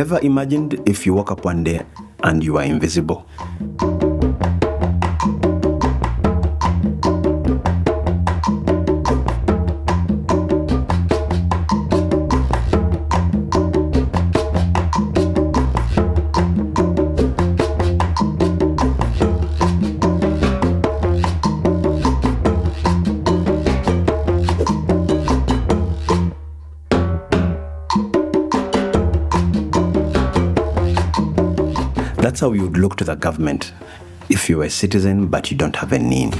ever imagined if you woke up one day and you are invisible? That's how you would look to the government if you were a citizen but you don't have a NIN.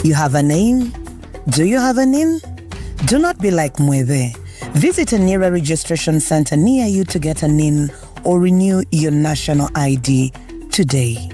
You have a name? Do you have a NIN? Do not be like Mueve. Visit a NIRA registration center near you to get a NIN or renew your national ID today.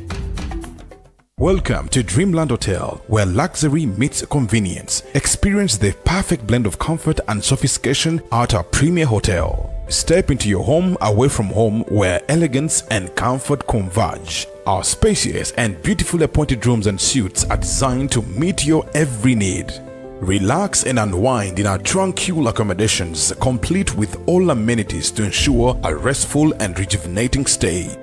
Welcome to Dreamland Hotel, where luxury meets convenience. Experience the perfect blend of comfort and sophistication at our premier hotel. Step into your home away from home, where elegance and comfort converge. Our spacious and beautifully appointed rooms and suites are designed to meet your every need. Relax and unwind in our tranquil accommodations, complete with all amenities to ensure a restful and rejuvenating stay.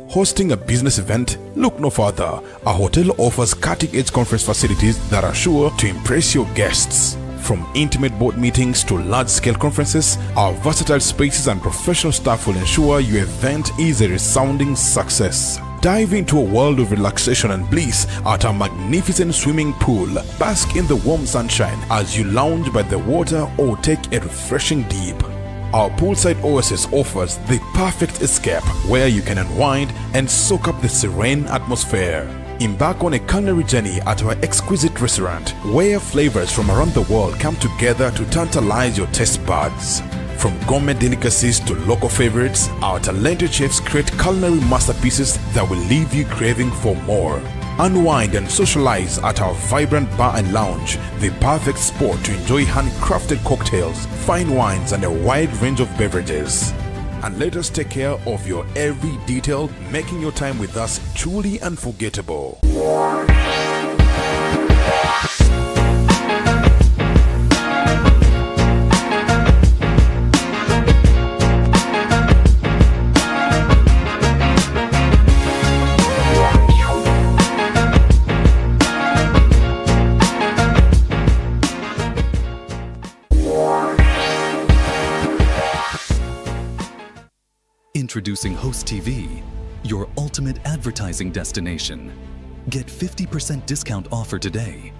Hosting a business event? Look no further. Our hotel offers cutting-edge conference facilities that are sure to impress your guests. From intimate board meetings to large-scale conferences, our versatile spaces and professional staff will ensure your event is a resounding success. Dive into a world of relaxation and bliss at our magnificent swimming pool. Bask in the warm sunshine as you lounge by the water or take a refreshing dip. Our poolside oasis offers the perfect escape where you can unwind and soak up the serene atmosphere. Embark on a culinary journey at our exquisite restaurant, where flavors from around the world come together to tantalize your taste buds. From gourmet delicacies to local favorites, our talented chefs create culinary masterpieces that will leave you craving for more. Unwind and socialize at our vibrant bar and lounge, the perfect spot to enjoy handcrafted cocktails, fine wines, and a wide range of beverages. And let us take care of your every detail, making your time with us truly unforgettable. Introducing Host TV, your ultimate advertising destination. Get 50% discount offer today.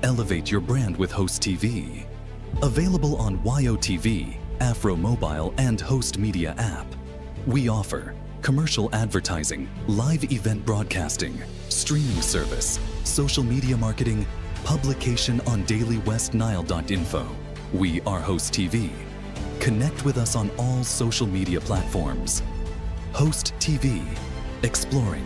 Elevate your brand with Host TV. Available on YOTV, Afro Mobile, and Host Media app. We offer commercial advertising, live event broadcasting, streaming service, social media marketing, publication on dailywestnile.info. We are Host TV. Connect with us on all social media platforms. Host TV, exploring.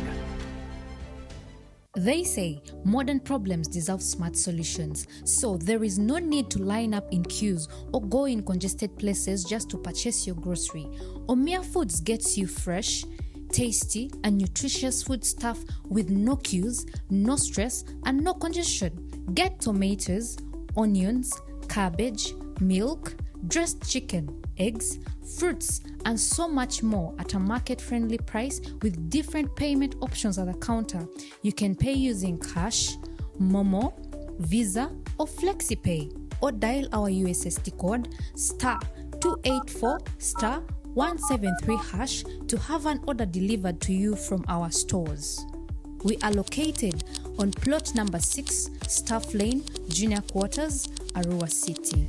They say modern problems deserve smart solutions, so there is no need to line up in queues or go in congested places just to purchase your grocery. Omia Foods gets you fresh, tasty, and nutritious food stuff with no queues, no stress, and no congestion. Get tomatoes, onions, cabbage, milk, dressed chicken, eggs, fruits, and so much more at a market-friendly price with different payment options at the counter. You can pay using cash, Momo, Visa, or FlexiPay, or dial our USSD code *284*173# to have an order delivered to you from our stores. We are located on plot number 6, Staff Lane, Junior Quarters, Arua City.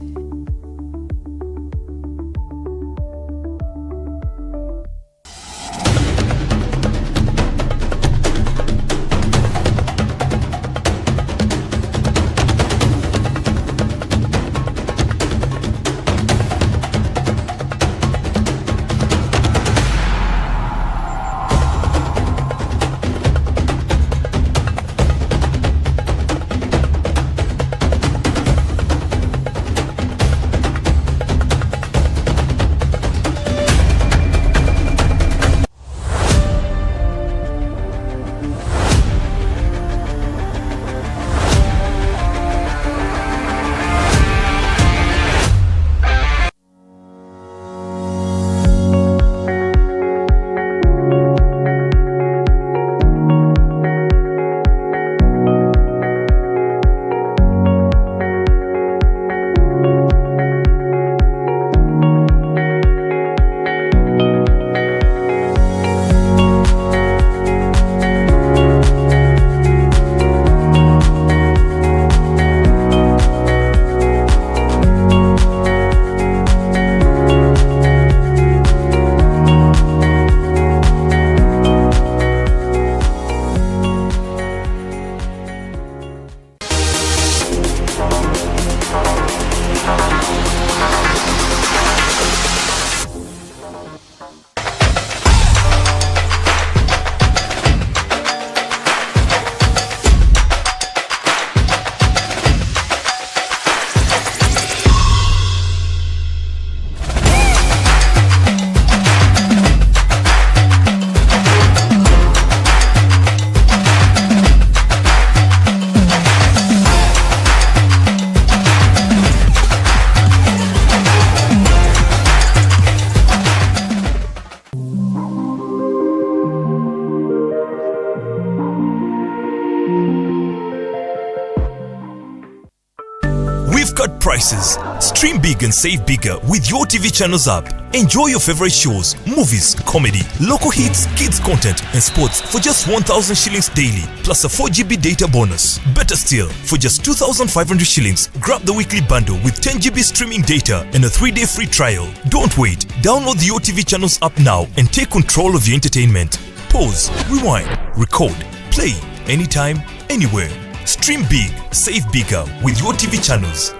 cut prices. Stream big and save bigger with your TV channels app. Enjoy your favorite shows, movies, comedy, local hits, kids content and sports for just 1,000 shillings daily plus a 4 GB data bonus. Better still, for just 2,500 shillings, grab the weekly bundle with 10 GB streaming data and a 3-day free trial. Don't wait. Download the OTV channels app now and take control of your entertainment. Pause, rewind, record, play anytime, anywhere. Stream big, save bigger with your TV channels.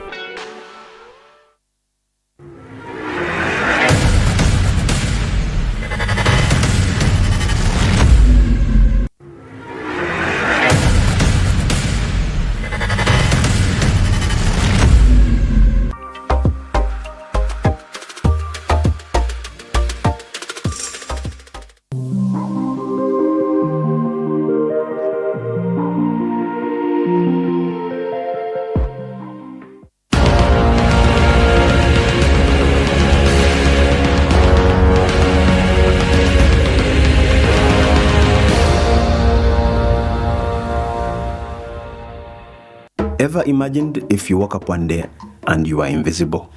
Ever imagined if you woke up one day and you are invisible?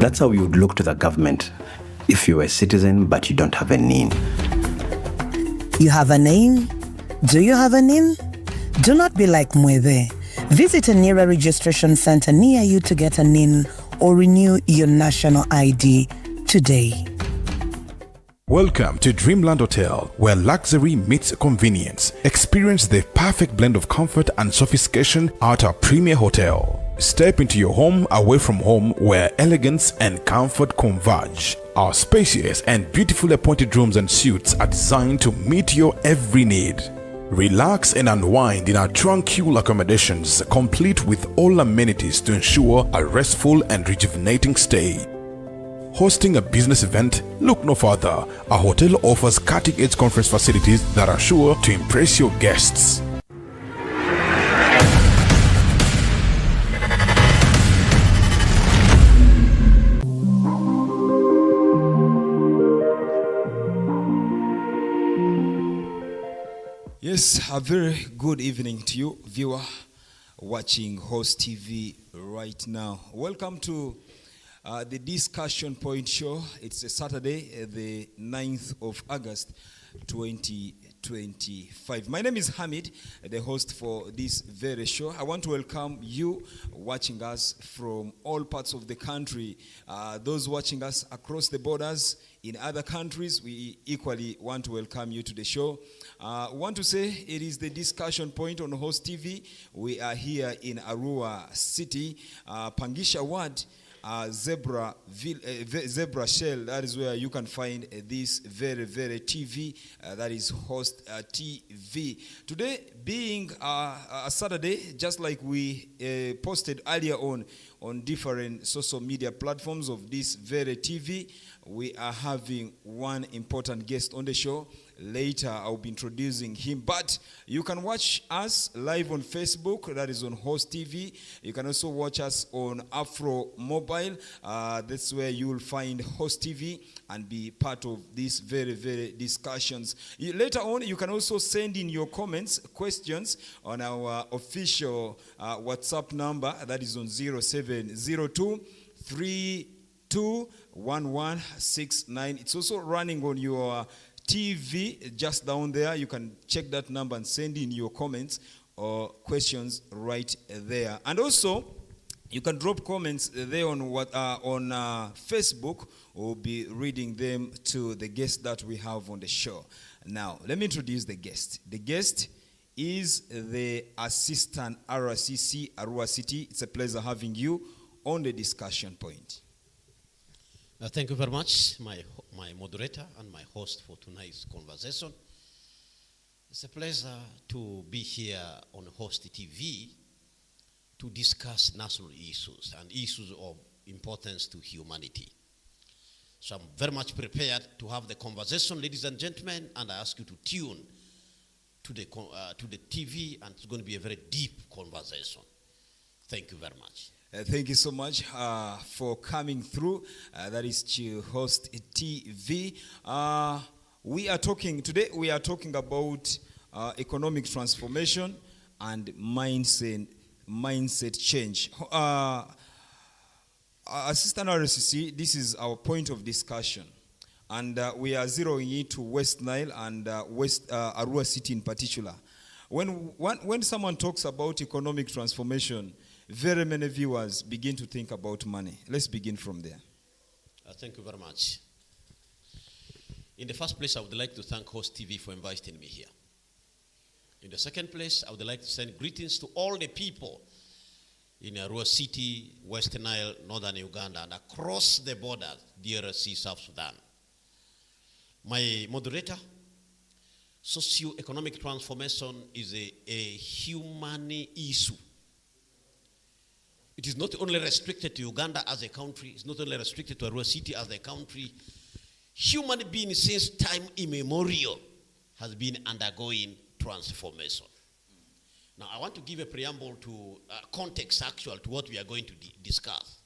That's how you would look to the government if you were a citizen but you don't have a NIN. You have a name? Do you have a NIN? Do not be like Mweve. Visit a NIRA registration center near you to get a NIN or renew your national ID today. Welcome to Dreamland Hotel, where luxury meets convenience. Experience the perfect blend of comfort and sophistication at our premier hotel. Step into your home away from home where elegance and comfort converge. Our spacious and beautifully appointed rooms and suites are designed to meet your every need. Relax and unwind in our tranquil accommodations, complete with all amenities to ensure a restful and rejuvenating stay. Hosting a business event? Look no further. Our hotel offers cutting-edge conference facilities that are sure to impress your guests. Yes, a very good evening to you, viewer, watching Host TV right now. Welcome to the Discussion Point Show. It's a Saturday, the 9th of August, 2025. My name is Hamid, the host for this very show. I want to welcome you watching us from all parts of the country. Those watching us across the borders in other countries, we equally want to welcome you to the show. I want to say it is the Discussion Point on Host TV. We are here in Arua City, Pangisha Ward, Zebra Shell. That is where you can find this very TV, that is Host TV. Today being a Saturday, just like we posted earlier on different social media platforms of this very TV, we are having one important guest on the show. Later, I'll be introducing him. But you can watch us live on Facebook. That is on Host TV. You can also watch us on Afro Mobile. That's where you will find Host TV and be part of these very discussions. Later on, you can also send in your comments, questions on our official WhatsApp number. That is on 0702 321169. It's also running on your TV just down there. You can check that number and send in your comments or questions right there. And also, you can drop comments there on Facebook. We'll be reading them to the guest that we have on the show. Now, let me introduce the guest. The guest is the Assistant RCC, Arua City. It's a pleasure having you on the Discussion Point. Thank you very much, my moderator and my host for tonight's conversation. It's a pleasure to be here on Host TV to discuss national issues and issues of importance to humanity. So I'm very much prepared to have the conversation, ladies and gentlemen, and I ask you to tune to the TV, and it's going to be a very deep conversation. Thank you very much. Thank you so much for coming through. That is to host TV. We are talking about economic transformation and mindset change. Assistant RCC, this is our point of discussion. And we are zeroing it to West Nile and Arua City in particular. When someone talks about economic transformation, very many viewers begin to think about money. Let's begin from there. Thank you very much. In the first place, I would like to thank Host TV for inviting me here. In the second place, I would like to send greetings to all the people in Arua City, West Nile, Northern Uganda, and across the border, DRC, South Sudan. My moderator, socio-economic transformation is a human issue. It is not only restricted to Uganda as a country, it's not only restricted to Arua City as a country. Human beings since time immemorial has been undergoing transformation. Now, I want to give a preamble to context actual to what we are going to discuss.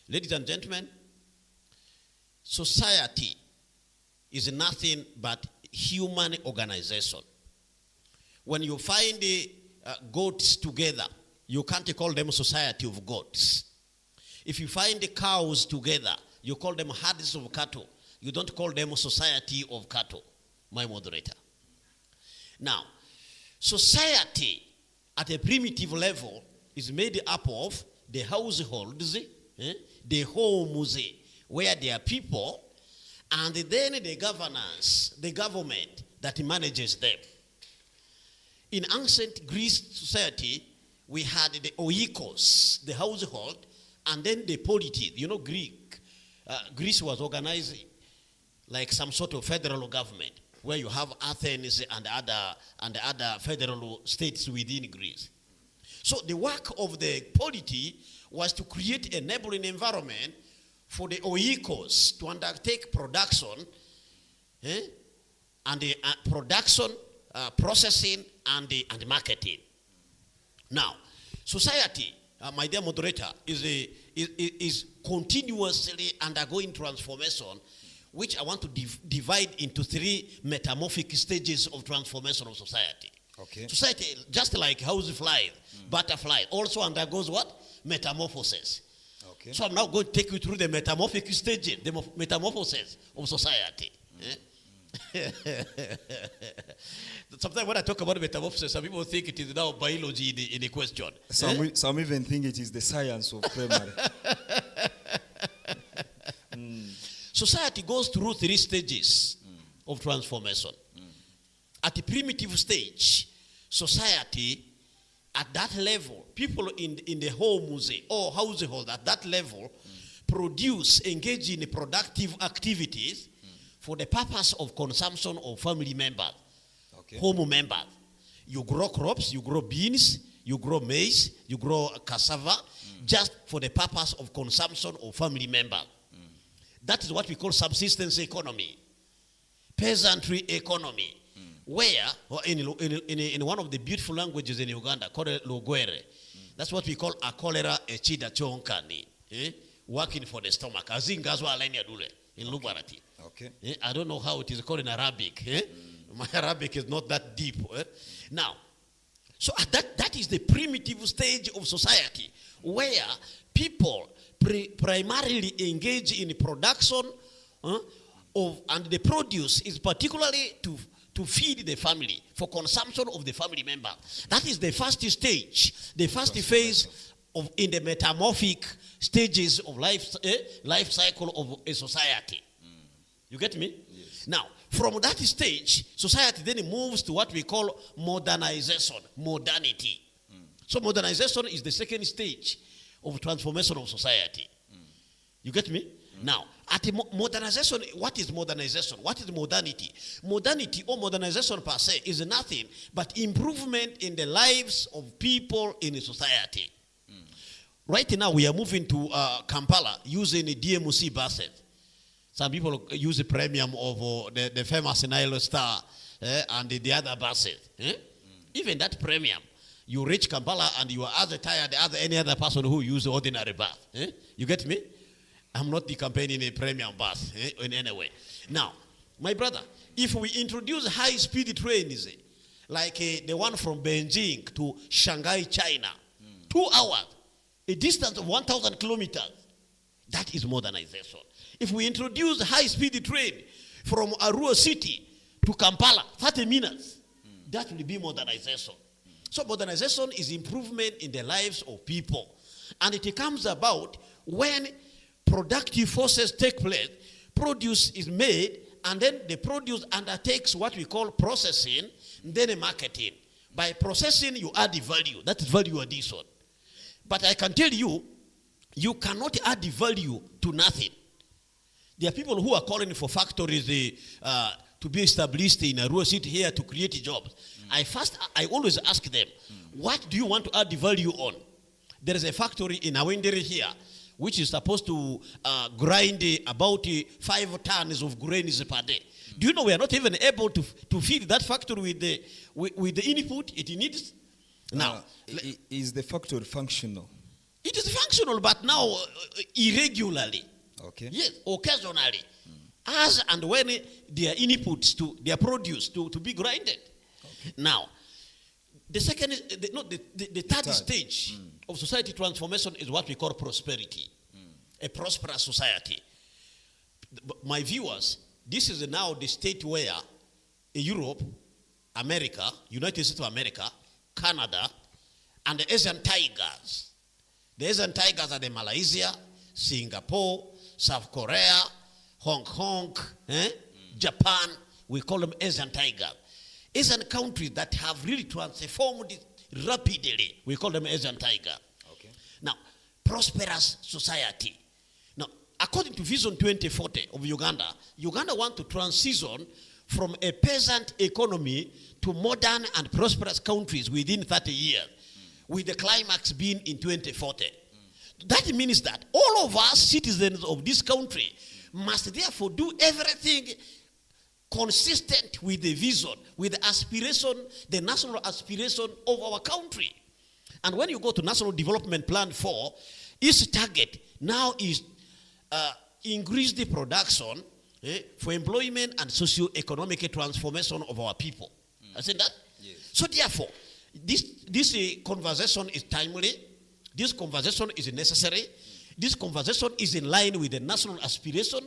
Ladies and gentlemen, society is nothing but human organization. When you find goats together, you can't call them society of goats. If you find the cows together, you call them herds of cattle. You don't call them society of cattle, my moderator. Now, society at a primitive level is made up of the households, the homes where there are people, and then the governance, the government that manages them. In ancient Greece society, we had the oikos, the household, and then the polity. You know, Greece was organized like some sort of federal government, where you have Athens and other federal states within Greece. So the work of the polity was to create a enabling environment for the oikos to undertake production, and the production, processing, and marketing. Now, society, my dear moderator, is continuously undergoing transformation, which I want to divide into three metamorphic stages of transformation of society. Okay. Society, just like housefly, butterfly, also undergoes what? Metamorphosis. Okay. So I'm now going to take you through the metamorphic stages, the metamorphosis of society. Sometimes when I talk about metamorphosis, some people think it is now biology in a question. Some even think it is the science of primary. Society goes through three stages of transformation. At the primitive stage, society at that level, people in the homes or household at that level engage in productive activities for the purpose of consumption of family members, home members. You grow crops, you grow beans, you grow maize, you grow cassava, just for the purpose of consumption of family members. That is what we call subsistence economy, peasantry economy, where in one of the beautiful languages in Uganda called Lugwere, that's what we call akolera echida chonkani, working for the stomach. Azingazwa alenia dule in Lubarati. Okay. I don't know how it is called in Arabic. My Arabic is not that deep. Now, so that is the primitive stage of society where people primarily engage in production and the produce is particularly to feed the family, for consumption of the family member. That is the first stage, the first phase in the metamorphic stages of life cycle of a society. You get me? Yes. Now, from that stage, society then moves to what we call modernization, modernity. So modernization is the second stage of transformation of society. You get me? Now, at modernization, what is modernization? What is modernity? Modernity or modernization per se is nothing but improvement in the lives of people in a society. Right now, we are moving to Kampala using the DMC buses. Some people use the premium of the famous Nile Star and the other buses. Even that premium, you reach Kampala and you are as tired as any other person who uses ordinary bus. You get me? I'm not campaigning a premium bus in any way. Now, my brother, if we introduce high-speed trains, like the one from Beijing to Shanghai, China, 2 hours, a distance of 1,000 kilometers, that is modernization. If we introduce high-speed train from Arua City to Kampala, 30 minutes, that will be modernization. So modernization is improvement in the lives of people. And it comes about when productive forces take place, produce is made, and then the produce undertakes what we call processing, then marketing. By processing, you add the value. That is value addition. But I can tell you, you cannot add the value to nothing. There are people who are calling for factories to be established in Arua City here to create jobs. I always ask them, what do you want to add the value on? There is a factory in Awendere here, which is supposed to grind about 5 tons of grains per day. Do you know we are not even able to feed that factory with the input it needs? Now, is the factory functional? It is functional, but now irregularly. Okay. Yes, occasionally. As and when their inputs to their produce to be grinded. Okay. Now, the second is the third stage of society transformation is what we call prosperity. A prosperous society. My viewers, this is now the state where Europe, America, United States of America, Canada, and the Asian tigers. The Asian tigers are the Malaysia, Singapore, South Korea, Hong Kong, Japan. We call them Asian tigers. Asian countries that have really transformed rapidly, we call them Asian tigers. Okay. Now, prosperous society. Now, according to Vision 2040 of Uganda, Uganda wants to transition from a peasant economy to modern and prosperous countries within 30 years, with the climax being in 2040. That means that all of us citizens of this country must therefore do everything consistent with the vision, with the aspiration, the national aspiration of our country. And when you go to National Development Plan 4, its target now is increase the production for employment and socio-economic transformation of our people. I said that? Yes. So therefore, this conversation is timely. This conversation is necessary. This conversation is in line with the national aspiration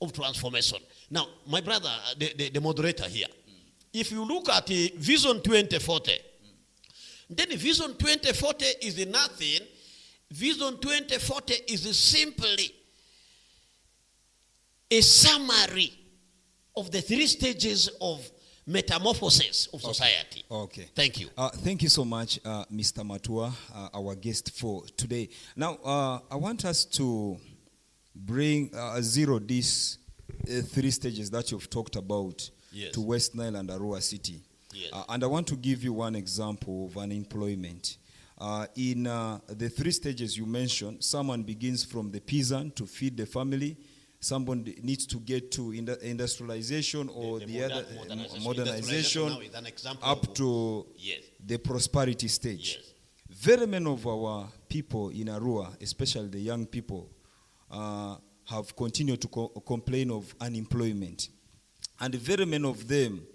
of transformation. Now, my brother, the moderator here, if you look at the Vision 2040, then the Vision 2040 is nothing. Vision 2040 is simply a summary of the 3 stages of metamorphosis of society. Okay. Thank you. Thank you so much, Mr. Matua, our guest for today. Now, I want us to bring zero these 3 stages that you've talked about to West Nile and Arua City. Yes. And I want to give you one example of unemployment. In the 3 stages you mentioned, someone begins from the peasant to feed the family. Someone needs to get to industrialization or the other modernization up to the prosperity stage. Yes. Very many of our people in Arua, especially the young people, have continued to complain of unemployment. And very many of them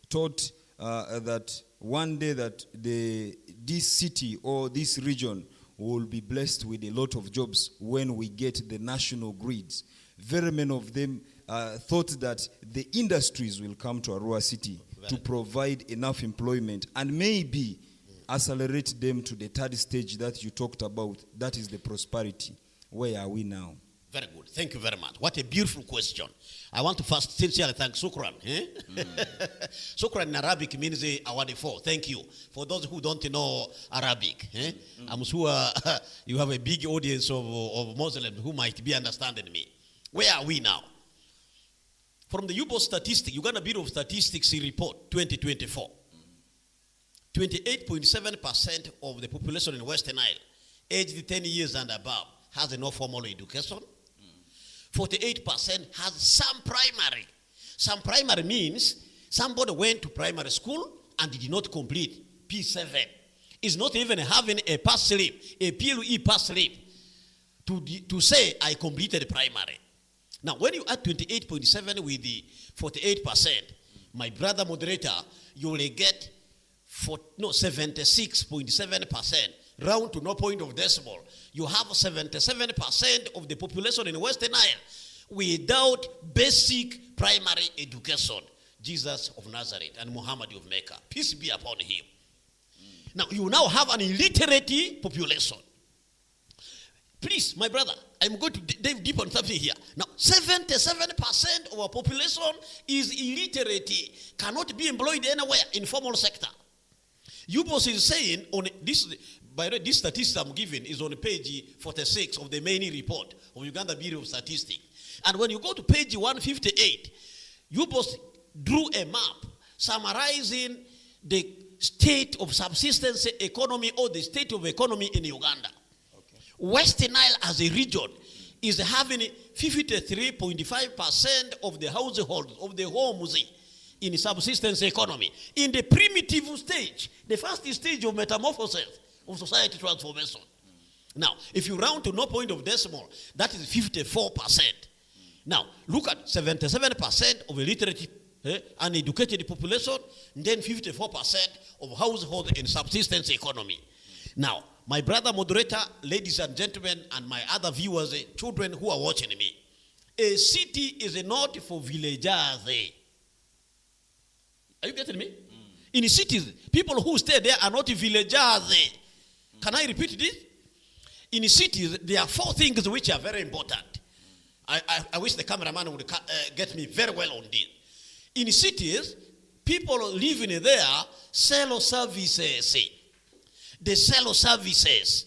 thought that one day that this city or this region will be blessed with a lot of jobs when we get the national grids. Very many of them thought that the industries will come to Arua City to provide enough employment and maybe accelerate them to the 3rd stage that you talked about. That is the prosperity. Where are we now? Very good. Thank you very much. What a beautiful question. I want to first sincerely thank Sukran. Sukran in Arabic means awadi for. Thank you. For those who don't know Arabic, I'm sure you have a big audience of Muslims who might be understanding me. Where are we now? From the UBO statistic, Uganda Bureau of Statistics report 2024, 28.7% of the population in Western Nile aged 10 years and above, has no formal education. 48% has some primary. Some primary means somebody went to primary school and did not complete P7. Is not even having a pass slip, a PLE pass slip, to say I completed primary. Now, when you add 28.7 with the 48%, my brother moderator, you will get 76.7%. Round to no point of decimal. You have 77% of the population in Western Nile without basic primary education. Jesus of Nazareth and Muhammad of Mecca. Peace be upon him. Now, you now have an illiterate population. Please, my brother, I'm going to dive deep on something here. Now, 77% of our population is illiterate, cannot be employed anywhere in formal sector. UBOS is saying, on this, by the way, this statistic I'm giving is on page 46 of the main report of Uganda Bureau of Statistics. And when you go to page 158, UBOS drew a map summarizing the state of subsistence economy or the state of economy in Uganda. Western Nile as a region is having 53.5% of the households, of the homes in subsistence economy. In the primitive stage, the first stage of metamorphosis of society transformation. Now, if you round to no point of decimal, that is 54%. Now, look at 77% of illiterate uneducated population, and then 54% of households in subsistence economy. Now, my brother moderator, ladies and gentlemen, and my other viewers, children who are watching me, a city is not for villagers. Are you getting me? In cities, people who stay there are not villagers. Can I repeat this? In cities, there are 4 things which are very important. I wish the cameraman would get me very well on this. In cities, people living there sell services. They sell services.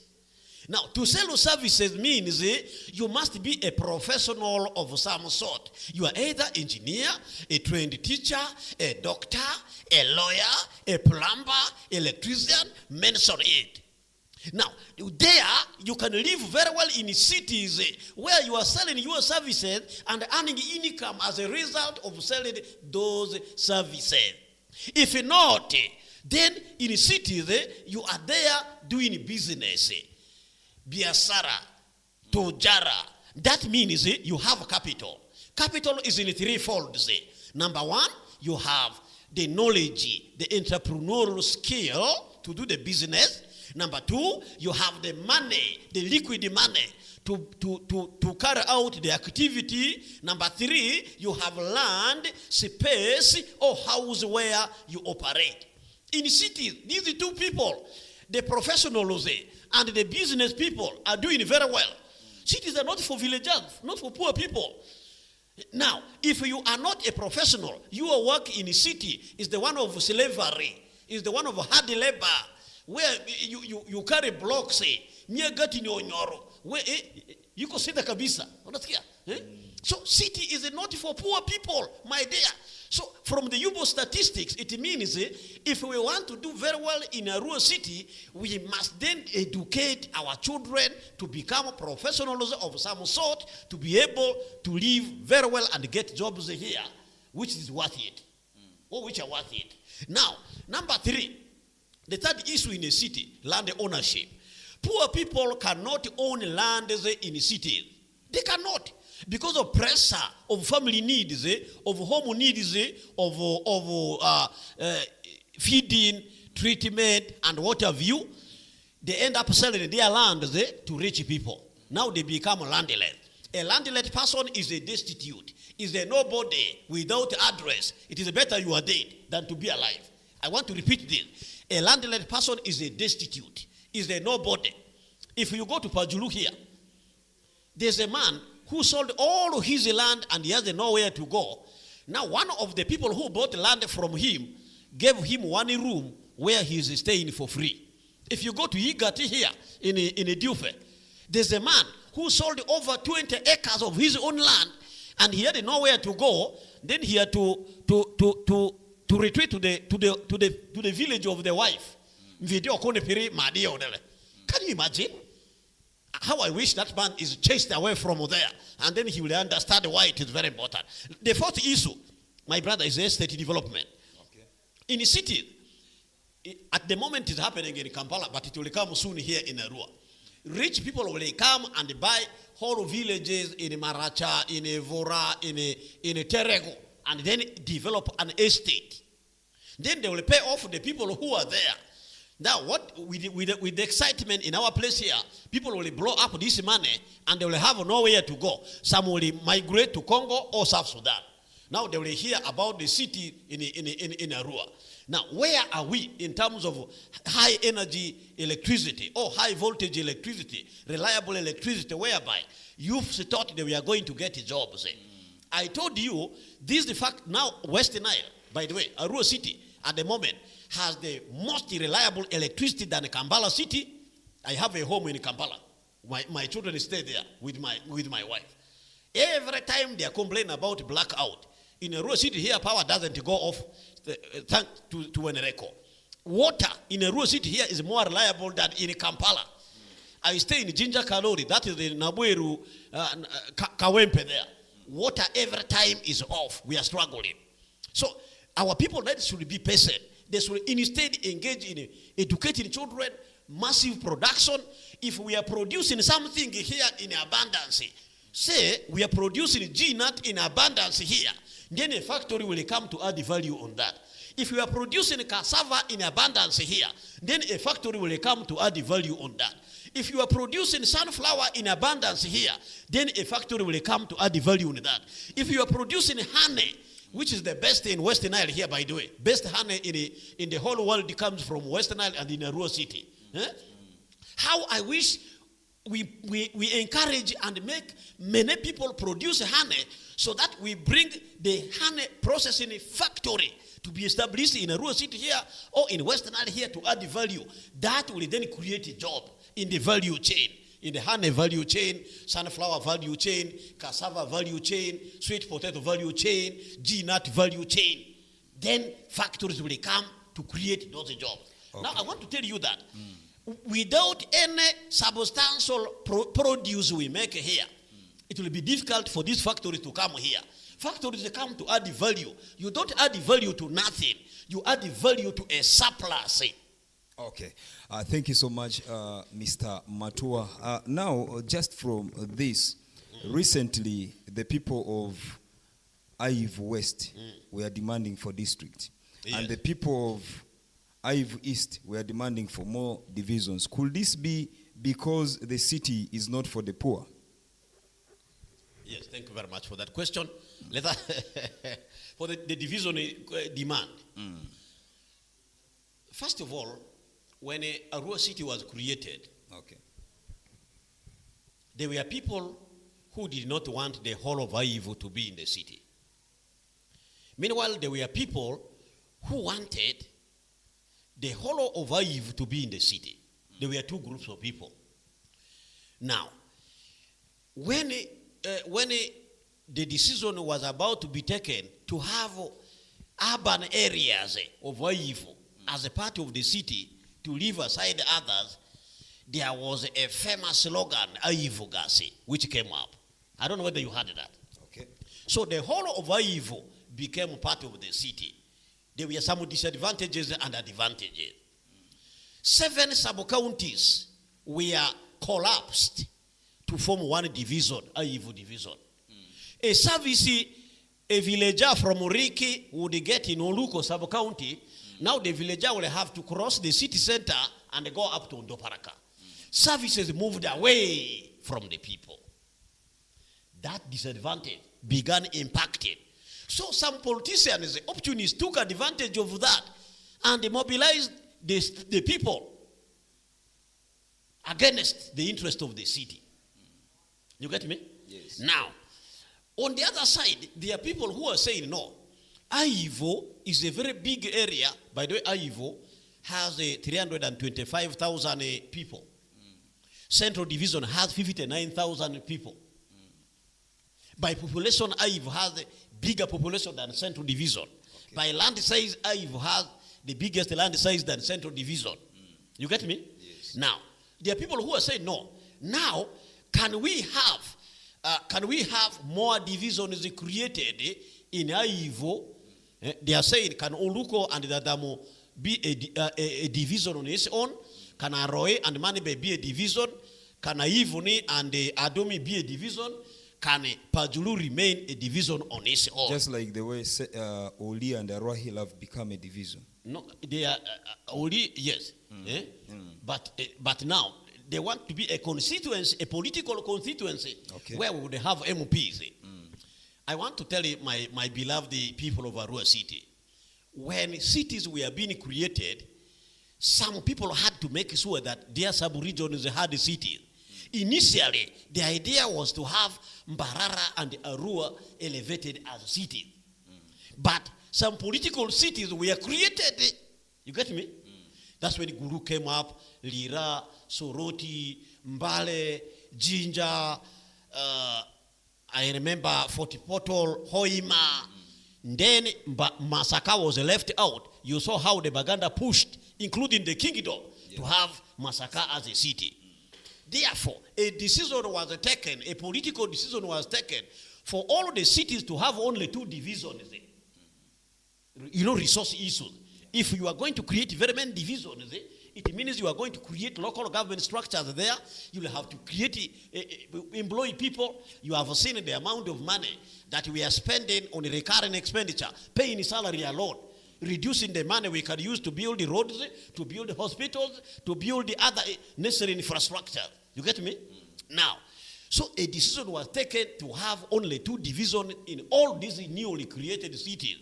Now, to sell services means you must be a professional of some sort. You are either engineer, a trained teacher, a doctor, a lawyer, a plumber, electrician, mention it. Now, there you can live very well in cities where you are selling your services and earning income as a result of selling those services. If not, then in cities you are there doing business. Biasara, Tojara. That means you have capital. Capital is in 3 folds. Number 1, you have the knowledge, the entrepreneurial skill to do the business. Number 2, you have the money, the liquid money to carry out the activity. Number 3, you have land, space, or house where you operate. In cities, these 2 people, the professionals and the business people, are doing very well. Cities are not for villagers, not for poor people. Now, if you are not a professional, your work in a city is the one of slavery, is the one of hard labor, where you carry blocks, near getting your nyoro, where you can see the kabisa. So city is not for poor people, my dear. So from the UBO statistics, it means if we want to do very well in a rural city, we must then educate our children to become professionals of some sort, to be able to live very well and get jobs here, which is worth it, or which are worth it. Now, number 3, the third issue in a city, land ownership. Poor people cannot own land in cities. They cannot. Because of pressure of family needs, of home needs, of feeding, treatment, and what have you, they end up selling their land to rich people. Now they become landless. A landless person is a destitute, is a nobody without address. It is better you are dead than to be alive. I want to repeat this. A landless person is a destitute, is a nobody. If you go to Pajulu here, there's a man who sold all his land and he has nowhere to go. Now one of the people who bought land from him gave him 1 room where he is staying for free. If you go to Igati here in Dufe, there's a man who sold over 20 acres of his own land and he had nowhere to go. Then he had to retreat to the village of the wife. Can you imagine? How I wish that man is chased away from there, and then he will understand why it is very important. The fourth issue, my brother, is estate development. Okay. In the city, at the moment it's happening in Kampala, but it will come soon here in Arua. Rich people will come and buy whole villages in Maracha, in Evora, in Terego, and then develop an estate. Then they will pay off the people who are there. Now, what with the excitement in our place here, people will blow up this money and they will have nowhere to go. Some will migrate to Congo or South Sudan. Now they will hear about the city in Arua. Now, where are we in terms of high energy electricity or high voltage electricity, reliable electricity, whereby youths thought they were going to get jobs? I told you, this is the fact. Now, West Nile, by the way, Arua city at the moment has the most reliable electricity than Kampala city. I have a home in Kampala. My children stay there with my wife. Every time they are complaining about blackout, in Arua city here, power doesn't go off thanks to Enereco. Water in Arua city here is more reliable than in Kampala. I stay in Jinja Kalori, that is the Nabweru Kawempe there. Water every time is off. We are struggling. So our people that should be patient. They should instead engage in educating children, massive production. If we are producing something here in abundance, say we are producing G-nut in abundance here, then a factory will come to add value on that. If we are producing cassava in abundance here, then a factory will come to add value on that. If you are producing sunflower in abundance here, then a factory will come to add value on that. If you are producing honey, which is the best in West Nile here, by the way. Best honey in the whole world comes from West Nile and in Arua city. How I wish we encourage and make many people produce honey so that we bring the honey processing factory to be established in Arua city here or in West Nile here to add value. That will then create a job in the value chain. In the honey value chain, sunflower value chain, cassava value chain, sweet potato value chain, G-nut value chain. Then factories will come to create those jobs. Okay. Now I want to tell you that without any substantial produce we make here, it will be difficult for these factories to come here. Factories come to add value. You don't add value to nothing. You add value to a surplus. Okay. Thank you so much, Mr. Matua. Now, just from this, recently, the people of Ive West were demanding for district. Yes. And the people of Ive East were demanding for more divisions. Could this be because the city is not for the poor? Yes, thank you very much for that question. Let us for the division demand. First of all, when Arua city was created, there were people who did not want the whole of Ive to be in the city. Meanwhile, there were people who wanted the whole of Ive to be in the city. There were two groups of people. Now, when the decision was about to be taken to have urban areas of Ive as a part of the city to leave aside others, there was a famous slogan, Ive Gasi, which came up. I don't know whether you heard that. Okay. So the whole of Ive became part of the city. There were some disadvantages and advantages. 7 sub-counties were collapsed to form one division, Ive division. A service, a villager from Riki would get in Oluko sub-county. Now the villager will have to cross the city center and go up to Ndoparaka. Services moved away from the people. That disadvantage began impacting. So some politicians, opportunists, took advantage of that and mobilized the people against the interest of the city. You get me? Yes. Now, on the other side, there are people who are saying, no, Ive is a very big area. By the way, Ive has 325,000 people. Central Division has 59,000 people. By population, Ive has a bigger population than Central Division. Okay. By land size, Ive has the biggest land size than Central Division. You get me? Yes. Now, there are people who are saying, no, Now, can we have more divisions created in Ivo? They are saying, can Oluko and Dadamo be a division on its own? Can Aroe and Manibe be a division? Can Aivoni and Adomi be a division? Can Pajulu remain a division on its own? Just like the way Oli and Arohi have become a division. No, they are Oli, yes. But now, they want to be a constituency, a political constituency, where we would have MPs. I want to tell you, my beloved people of Arua City, when cities were being created, some people had to make sure that their sub-regions had cities. Initially, the idea was to have Mbarara and Arua elevated as cities. But some political cities were created. You get me? That's when Guru came up, Lira, Soroti, Mbale, Jinja, I remember Fort Portal, Hoima. Then Masaka was left out. You saw how the Baganda pushed, including the kingdom, to have Masaka as a city. Therefore, a decision was taken, a political decision was taken for all the cities to have only 2 divisions. Resource issues. If you are going to create very many divisions, it means you are going to create local government structures there. You will have to create, employ people. You have seen the amount of money that we are spending on recurring expenditure, paying salary alone, reducing the money we can use to build the roads, to build the hospitals, to build the other necessary infrastructure. You get me? Now, so a decision was taken to have only 2 divisions in all these newly created cities.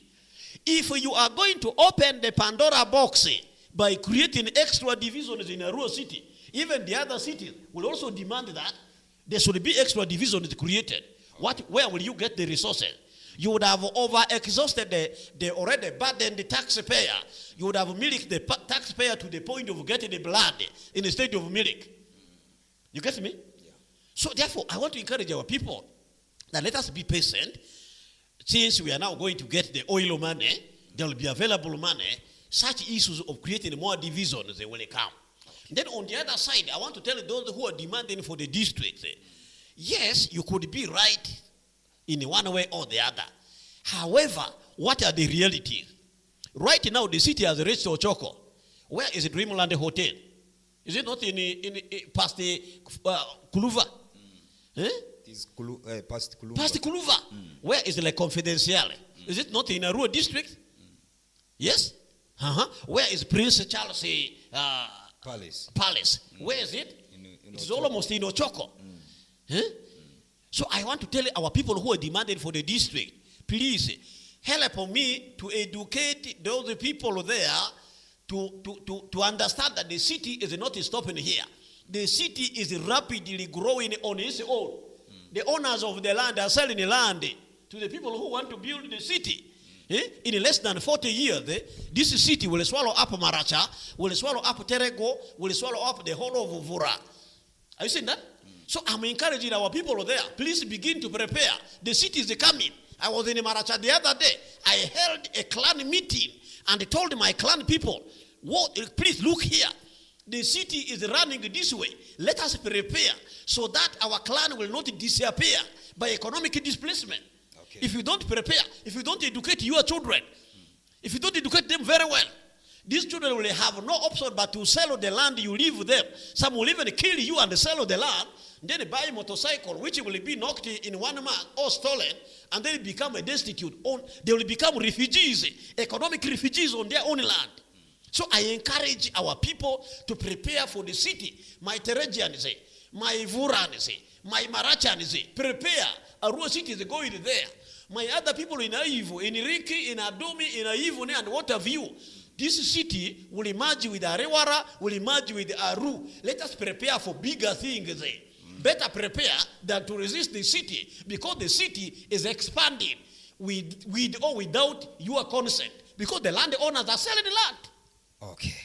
If you are going to open the Pandora box by creating extra divisions in a rural city, even the other cities will also demand that there should be extra divisions created. Where will you get the resources? You would have over-exhausted the already burdened taxpayer. You would have milked the taxpayer to the point of getting the blood instead of milk. You get me? Yeah. So therefore, I want to encourage our people that let us be patient. Since we are now going to get the oil money, there will be available money. Such issues of creating more divisions, they will come. Then on the other side, I want to tell those who are demanding for the districts, yes, you could be right in one way or the other. However, what are the realities? Right now, the city has reached Ochoko. Where is the Dreamland Hotel? Is it not in past the Kuluva? It's past Kuluva. Past Kuluva. Where is the Confidential? Is it not in a rural district? Yes? Where is Prince Charles Palace? Where is it? It's almost in Ochoko. So I want to tell our people who are demanding for the district, please help me to educate those people there to understand that the city is not stopping here. The city is rapidly growing on its own. The owners of the land are selling the land to the people who want to build the city. In less than 40 years, this city will swallow up Maracha, will swallow up Terego, will swallow up the whole of Vura. Are you seeing that? So I'm encouraging our people there. Please begin to prepare. The city is coming. I was in Maracha the other day. I held a clan meeting and told my clan people, please look here. The city is running this way. Let us prepare so that our clan will not disappear by economic displacement. Okay. If you don't prepare, if you don't educate your children, if you don't educate them very well, these children will have no option but to sell the land you live there. Some will even kill you and sell the land, then buy a motorcycle which will be knocked in 1 month or stolen, and then become a destitute. They will become refugees, economic refugees on their own land. So I encourage our people to prepare for the city. My Teregians, my Vurans, my Marachans, prepare. Arua city is going there. My other people in Aivo, in Riki, in Adomi, in Aivone, and what have you. This city will emerge with Arewara, will emerge with Aru. Let us prepare for bigger things there. Better prepare than to resist the city, because the city is expanding with or without your consent, because the landowners are selling the land. Okay.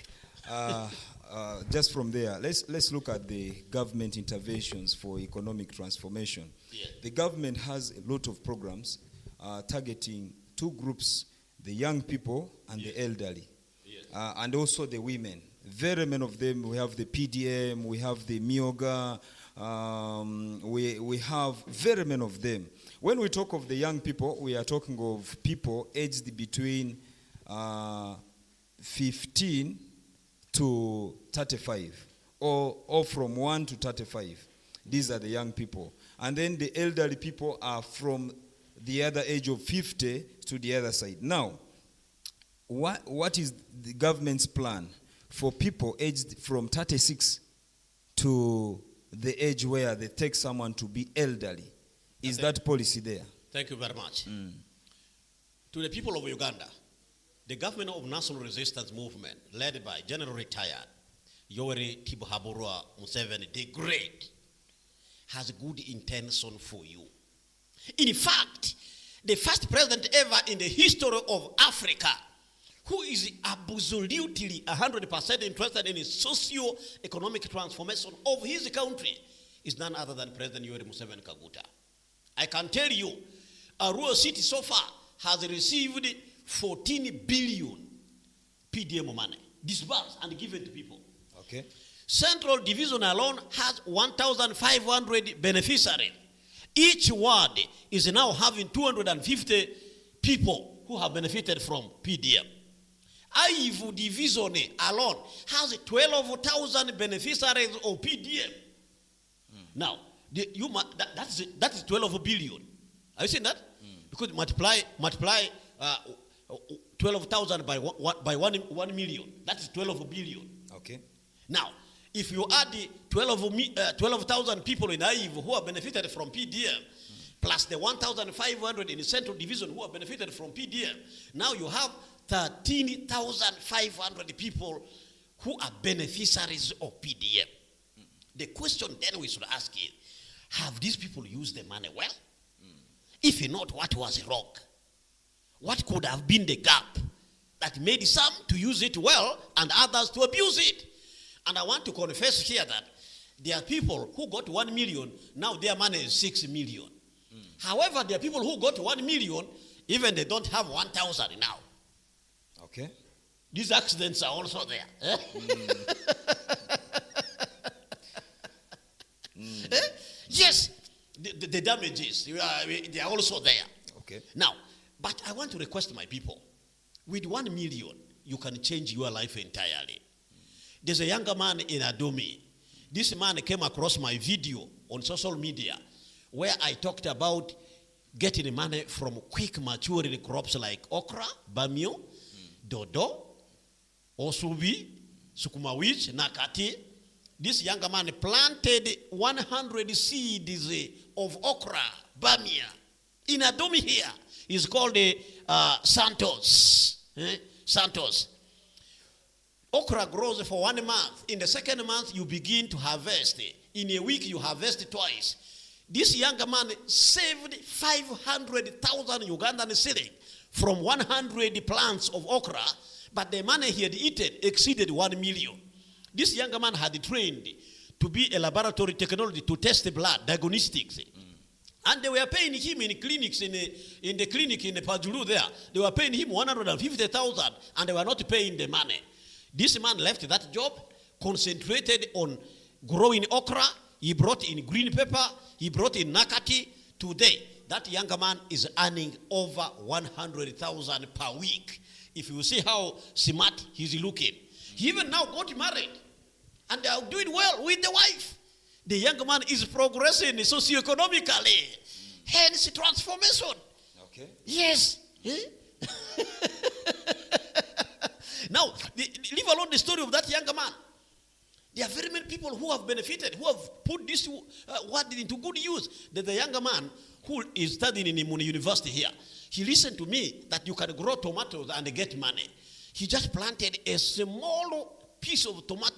Just from there, let's look at the government interventions for economic transformation. Yeah. The government has a lot of programs targeting 2 groups, the young people and the elderly, and also the women. very many of them. We have the PDM, we have the Mioga, we have very many of them. When we talk of the young people, we are talking of people aged between 15 to 35, or from 1 to 35. These are the young people. And then the elderly people are from the other age of 50 to the other side. Now, what is the government's plan for people aged from 36 to the age where they take someone to be elderly? Is that policy there? Thank you very much. To the people of Uganda, the government of National Resistance Movement, led by General Retired Yoweri Tibuhaburwa Museveni, the Great, has good intention for you. In fact, the first president ever in the history of Africa who is absolutely 100% interested in the socio-economic transformation of his country is none other than President Yoweri Museveni Kaguta. I can tell you, Arua City so far has received 14 billion PDM money disbursed and given to people. Okay. Central Division alone has 1,500 beneficiaries. Each ward is now having 250 people who have benefited from PDM. Aivu Division alone has 12,000 beneficiaries of PDM. Now, that is 12 billion. Are you seeing that? Because multiply 12,000 by 1 million. That is 12 billion. Okay. Now, if you add the 12,000 people in Aivu who have benefited from PDM, plus the 1,500 in the Central Division who have benefited from PDM, now you have 13,500 people who are beneficiaries of PDM. The question then we should ask is, have these people used the money well? If not, what was wrong? What could have been the gap that made some to use it well and others to abuse it? And I want to confess here that there are people who got 1 million, now their money is 6 million. However, there are people who got 1 million, even they don't have 1,000 now. Okay. These accidents are also there. Yes, the damages, they are also there. Okay. Now, but I want to request my people, with 1 million, you can change your life entirely. There's a younger man in Adomi. This man came across my video on social media where I talked about getting money from quick maturing crops like okra, bamio, dodo, osubi, sukumawich, nakati. This younger man planted 100 seeds of okra, bamia, in Adomi here. It's called Santos. Santos. Okra grows for 1 month. In the second month, you begin to harvest. In a week, you harvest twice. This younger man saved 500,000 Ugandan shilling from 100 plants of okra, but the money he had eaten exceeded 1 million. This younger man had trained to be a laboratory technology to test the blood, diagnostics. And they were paying him in clinics, in the clinic in the Pajulu there. They were paying him 150,000 and they were not paying the money. This man left that job, concentrated on growing okra. He brought in green pepper. He brought in nakati. Today, that younger man is earning over 100,000 per week. If you see how smart he's looking. He even now got married. And they are doing well with the wife. The young man is progressing socioeconomically. Hence transformation. Okay. Yes. Now, leave alone the story of that younger man. There are very many people who have benefited, who have put this word into good use. There's a younger man who is studying in Imuni University here. He listened to me that you can grow tomatoes and get money. He just planted a small piece of tomato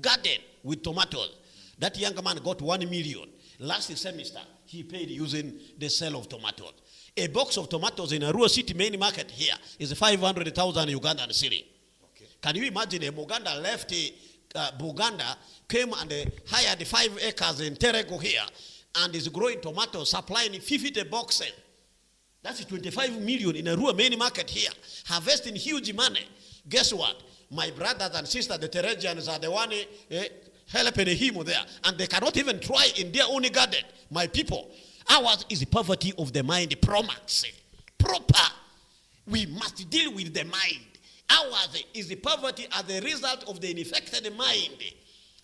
garden with tomatoes. That younger man got 1 million. Last semester, he paid using the sale of tomatoes. A box of tomatoes in Arua City main market here is 500,000 Ugandan shilling. Okay. Can you imagine a Buganda left Buganda, came and hired 5 acres in Terego here, and is growing tomatoes, supplying 50 boxes. That's 25 million in a Arua main market here, harvesting huge money. Guess what? My brothers and sisters, the Teresians, are the one helping him there. And they cannot even try in their own garden. My people, ours is the poverty of the mind, promax. Proper. We must deal with the mind. Ours is the poverty as a result of the infected mind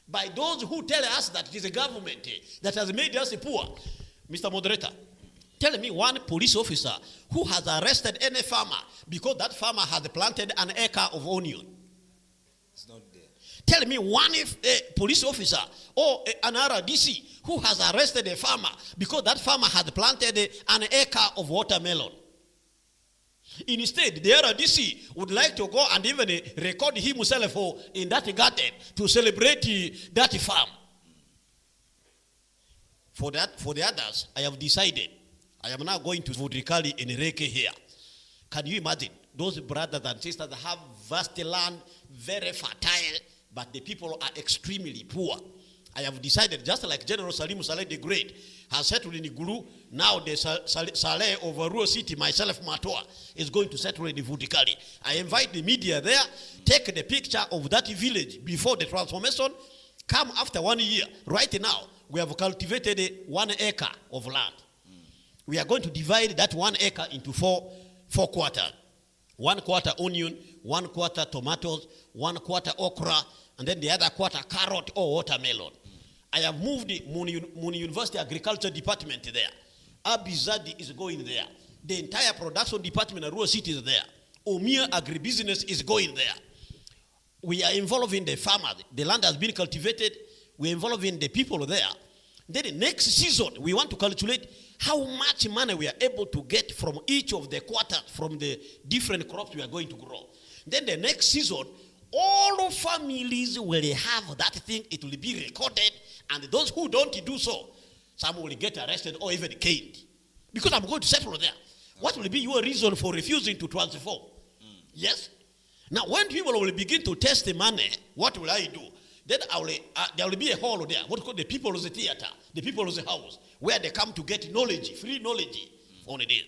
by those who tell us that it is a government that has made us poor. Mr. Moderator, tell me one police officer who has arrested any farmer because that farmer has planted an acre of onion. It's not there. Tell me one police officer or an RDC who has arrested a farmer because that farmer has planted an acre of watermelon. Instead, the RDC would like to go and even record himself in that garden to celebrate that farm. For the others, I have decided I am now going to Vodrikali in Reke here. Can you imagine? Those brothers and sisters have vast land, very fertile, but the people are extremely poor. I have decided, just like General Salim Saleh the Great has settled in Gulu, now the Saleh of Rural City, myself, Matoa, is going to settle in Vodrikali. I invite the media there, take the picture of that village before the transformation, come after 1 year. Right now, we have cultivated 1 acre of land. We are going to divide that 1 acre into four quarters. 1 quarter onion, 1 quarter tomatoes, 1 quarter okra, and then the other quarter carrot or watermelon. I have moved the Muni University Agriculture Department there. Abizadi is going there. The entire production department of Rural City is there. Omia Agribusiness is going there. We are involved in the farmers. The land has been cultivated. We are involved in the people there. Then the next season, we want to calculate how much money we are able to get from each of the quarters, from the different crops we are going to grow. Then the next season, all families will have that thing. It will be recorded. And those who don't do so, some will get arrested or even caned. Because I'm going to settle there. What will be your reason for refusing to transform? Yes? Now, when people will begin to test the money, what will I do? Then there will be a hall there, what's called the People's Theater, the People's House, where they come to get knowledge, free knowledge on a day.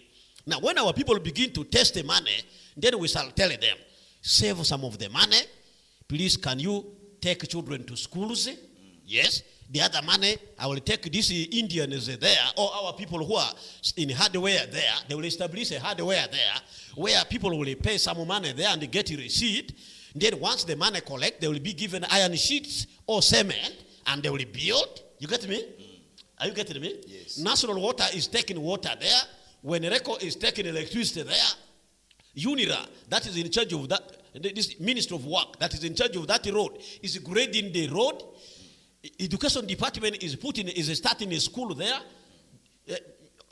Now, when our people begin to test the money, then we shall tell them, save some of the money. Please, can you take children to schools? Yes. The other money, I will take these Indians there, or our people who are in hardware there. They will establish a hardware there, where people will pay some money there and get a receipt. Then once the money collect, they will be given iron sheets or cement, and they will build. You get me? Are you getting me? Yes. National Water is taking water there. When RECO is taking electricity there, UNIRA, that is in charge of that, this Ministry of Work, that is in charge of that road, is grading the road. Education department is starting a school there.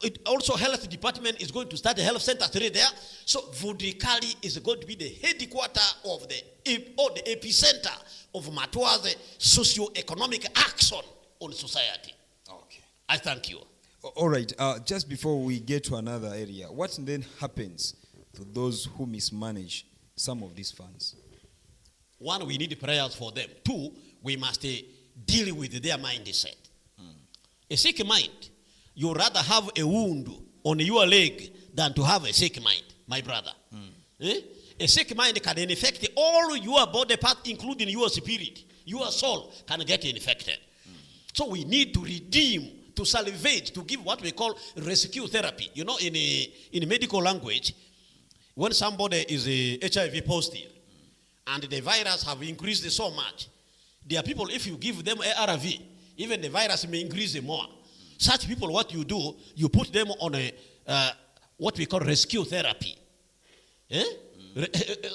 It also health department is going to start a health center there. So Vodrikali is going to be the headquarter of the epicenter of Matoa's socio-economic action on society. Okay. I thank you. All right. Just before we get to another area, what then happens to those who mismanage some of these funds? 1, we need prayers for them. 2, we must deal with their mindset. A sick mind, you rather have a wound on your leg than to have a sick mind, my brother. A sick mind can infect all your body parts, including your spirit. Your soul can get infected. So we need to redeem, to salvage, to give what we call rescue therapy. You know, in medical language, when somebody is HIV positive and the virus have increased so much, there are people, if you give them ARV, even the virus may increase more. Such people, what you do, you put them on a what we call rescue therapy.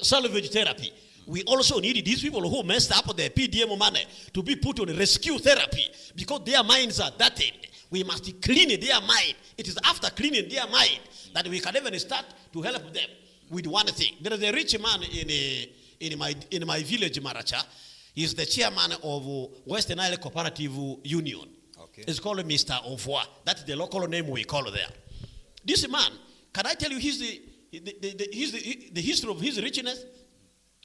Salvage therapy. We also need these people who messed up their PDM money to be put on rescue therapy because their minds are dirty. We must clean their mind. It is after cleaning their mind that we can even start to help them with one thing. There is a rich man in my village, Maracha. He's the chairman of Western Isle Cooperative Union. Okay. It's called Mr. Ovwa. That's the local name we call there. This man, can I tell you the history of his richness?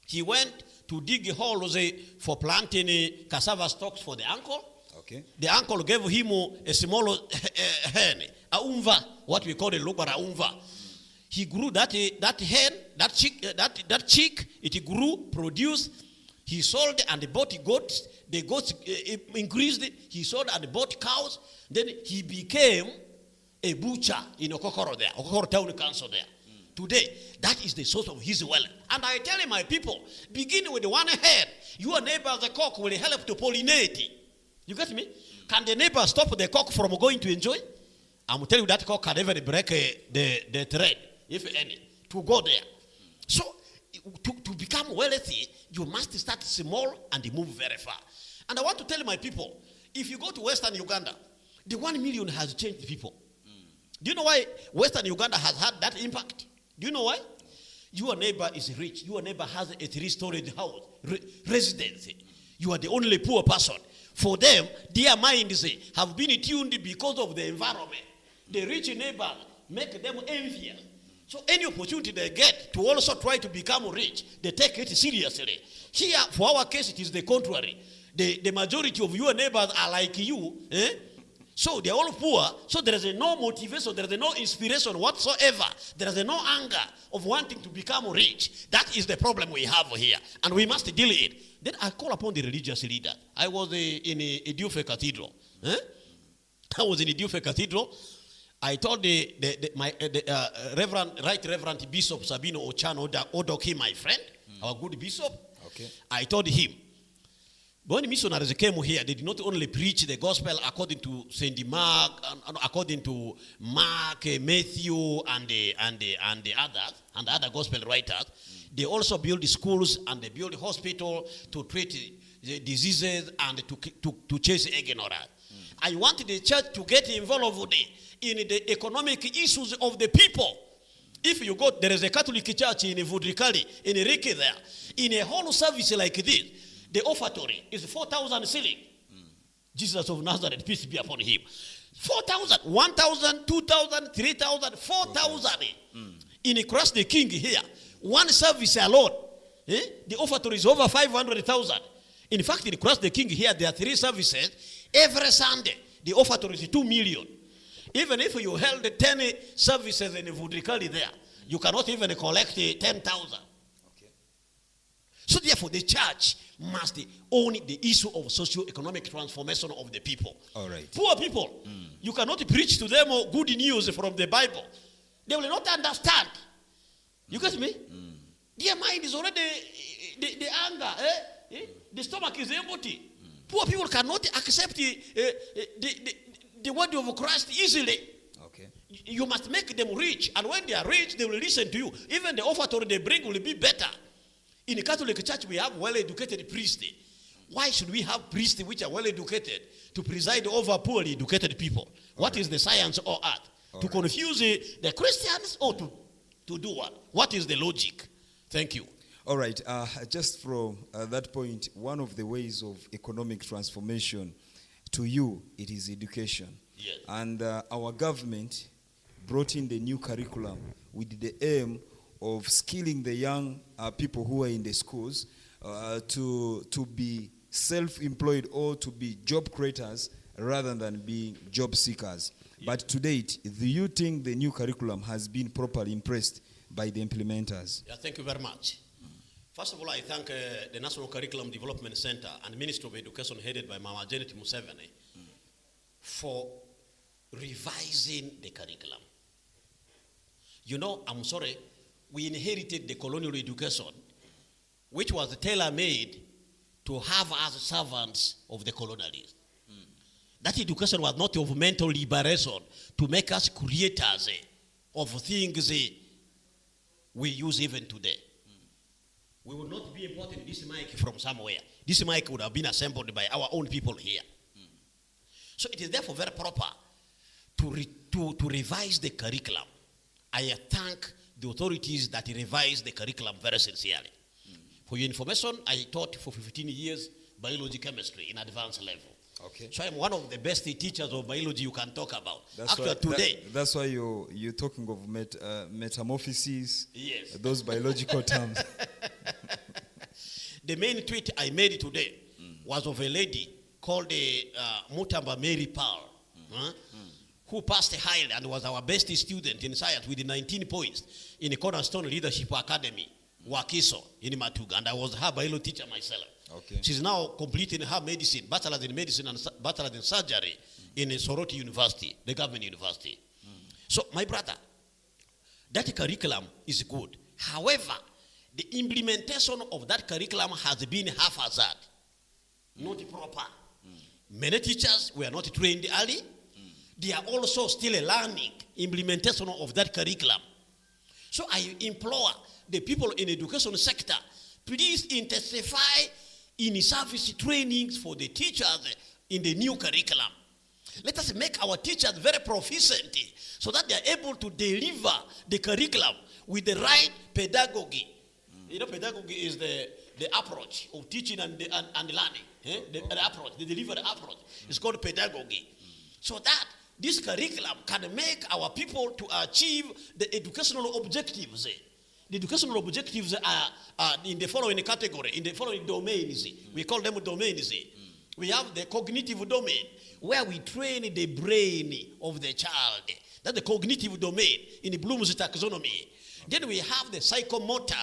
He went to dig holes for planting cassava stalks for the uncle. Okay. The uncle gave him a small hen, a umva, what we call a lubara umva. He grew that hen, that chick, it grew, produced. He sold and bought goats. The goats increased. He sold and bought cows. Then he became a butcher in Okokoro there, Okokoro Town Council there. Today, that is the source of his wealth. And I tell my people, begin with one head. Your neighbor, the cock, will help to pollinate. You get me? Can the neighbor stop the cock from going to enjoy? I'm telling you that cock can even break the thread, if any, to go there. So, to become wealthy, you must start small and move very far. And I want to tell my people, if you go to Western Uganda, the 1 million has changed people. Do you know why Western Uganda has had that impact? Do you know why? Your neighbor is rich. Your neighbor has a 3-story house, residence. You are the only poor person. For them, their minds have been tuned because of the environment. The rich neighbor make them envious. So any opportunity they get to also try to become rich, they take it seriously. Here, for our case, it is the contrary. The majority of your neighbors are like you. So they're all poor. So there is no motivation. There is no inspiration whatsoever. There is no anger of wanting to become rich. That is the problem we have here. And we must deal with it. Then I call upon the religious leader. I was in Idiofe Cathedral. I was in Idiofe Cathedral. I told Right Reverend Bishop Sabino Ochano Odoki, my friend, our good bishop. Okay. I told him, when missionaries came here, they did not only preach the gospel according to St. Mark, according to Mark, Matthew, and the others, and the other gospel writers. They also build schools and they build hospitals to treat the diseases and to chase ignorance. I want the church to get involved in the economic issues of the people. If you go, there is a Catholic church in Vudrikali, in Riki there. In a whole service like this, the offertory is 4,000 shillings. Jesus of Nazareth, peace be upon him. 4,000, 1,000, 2,000, 3,000, 4,000. In Christ the King here, one service alone, the offertory is over 500,000. In fact, in Christ the King here, there are 3 services. Every Sunday, the offertory is 2 million. Even if you held 10 services in Vudrikali there, you cannot even collect 10,000. Okay. So therefore, the church must own the issue of socio-economic transformation of the people. All right. Poor people, you cannot preach to them good news from the Bible. They will not understand. You get me? Their mind is already the anger. The stomach is empty. Poor people cannot accept the word of Christ easily. Okay. You must make them rich. And when they are rich, they will listen to you. Even the offertory they bring will be better. In the Catholic Church, we have well-educated priests. Why should we have priests which are well-educated to preside over poorly educated people? What is the science or art? To confuse the Christians or to do what? What is the logic? Thank you. All right. Just from that point, one of the ways of economic transformation to you, it is education. Yes. And our government brought in the new curriculum with the aim of skilling the young people who are in the schools to be self-employed or to be job creators rather than being job seekers. Yes. But to date, do you think the new curriculum has been properly impressed by the implementers? Yeah, thank you very much. First of all, I thank the National Curriculum Development Center and Ministry of Education headed by Mama Janet Museveni for revising the curriculum. You know, I'm sorry, we inherited the colonial education, which was tailor-made to have as servants of the colonialists. That education was not of mental liberation to make us creators of things we use even today. We would not be importing this mic from somewhere. This mic would have been assembled by our own people here. So it is therefore very proper to revise the curriculum. I thank the authorities that revised the curriculum very sincerely. For your information, I taught for 15 years biology chemistry in advanced level. Okay. So I'm one of the best teachers of biology you can talk about. That's why you're talking of metamorphosis. Yes. Those biological terms. The main tweet I made today was of a lady called Mutamba Mary Pearl, who passed highly and was our best student in science with 19 points in the Cornerstone Leadership Academy, Wakiso, in Matuga, and I was her biology teacher myself. Okay. She's now completing her medicine, bachelor's in medicine and bachelor's in surgery in Soroti University, the government university. So, my brother, that curriculum is good. However, the implementation of that curriculum has been haphazard, not proper. Many teachers were not trained early. They are also still learning implementation of that curriculum. So I implore the people in the education sector, please intensify in service trainings for the teachers in the new curriculum. Let us make our teachers very proficient so that they are able to deliver the curriculum with the right pedagogy. You know, pedagogy is the approach of teaching and learning. The approach, the delivery approach. It's called pedagogy. So that this curriculum can make our people to achieve the educational objectives. The educational objectives are in the following category, in the following domains. We call them domains. We have the cognitive domain, where we train the brain of the child. That's the cognitive domain in the Bloom's taxonomy. Then we have the psychomotor,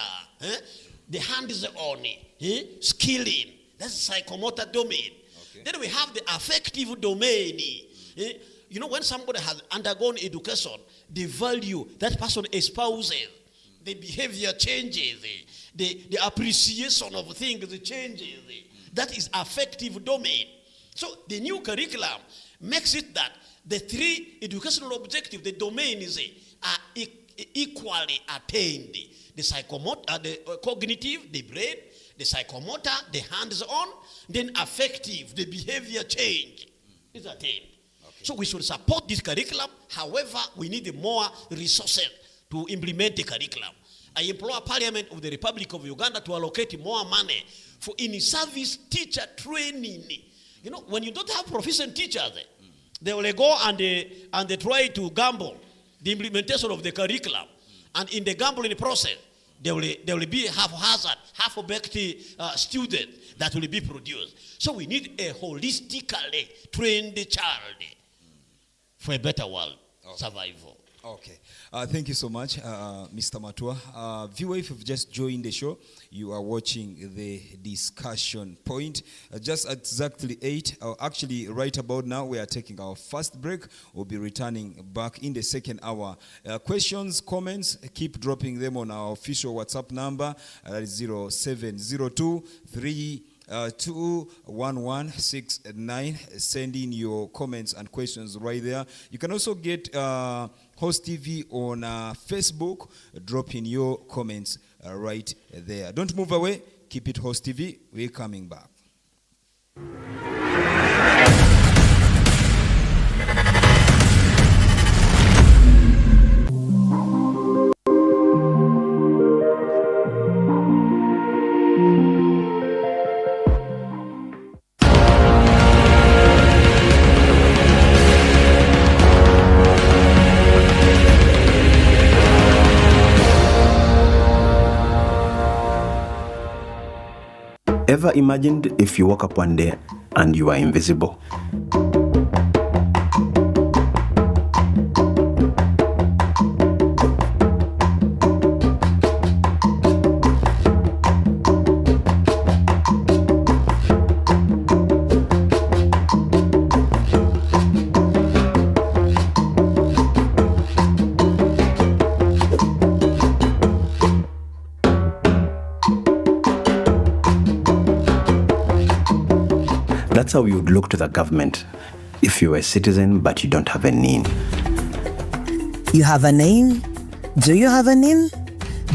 the hands-on, skilling. That's the psychomotor domain. Okay. Then we have the affective domain. You know, when somebody has undergone education, the value that person espouses, the behavior changes, the appreciation of things changes. That is affective domain. So the new curriculum makes it that the three educational objectives, the domains, are equally attained. The psychomotor, the cognitive, the brain, the psychomotor, the hands-on, then affective, the behavior change is attained. Okay. So we should support this curriculum. However, we need more resources to implement the curriculum. I implore Parliament of the Republic of Uganda to allocate more money for in-service teacher training. You know, when you don't have proficient teachers, they will go and they try to gamble the implementation of the curriculum. And in the gambling process, there will be haphazard, half-baked students that will be produced. So we need a holistically trained child for a better world survival. Okay. Thank you so much, Mr. Matua. Viewer, if you've just joined the show, you are watching the discussion point. Just at exactly 8, actually right about now, we are taking our first break. We'll be returning back in the second hour. Questions, comments, keep dropping them on our official WhatsApp number. That is 0702 21169. Send in your comments and questions right there. You can also get Host TV on Facebook. Drop in your comments right there. Don't move away. Keep it Host TV. We're coming back. Ever imagined if you woke up one day and you are invisible? That's how you would look to the government if you were a citizen but you don't have a name. You have a name? Do you have a name?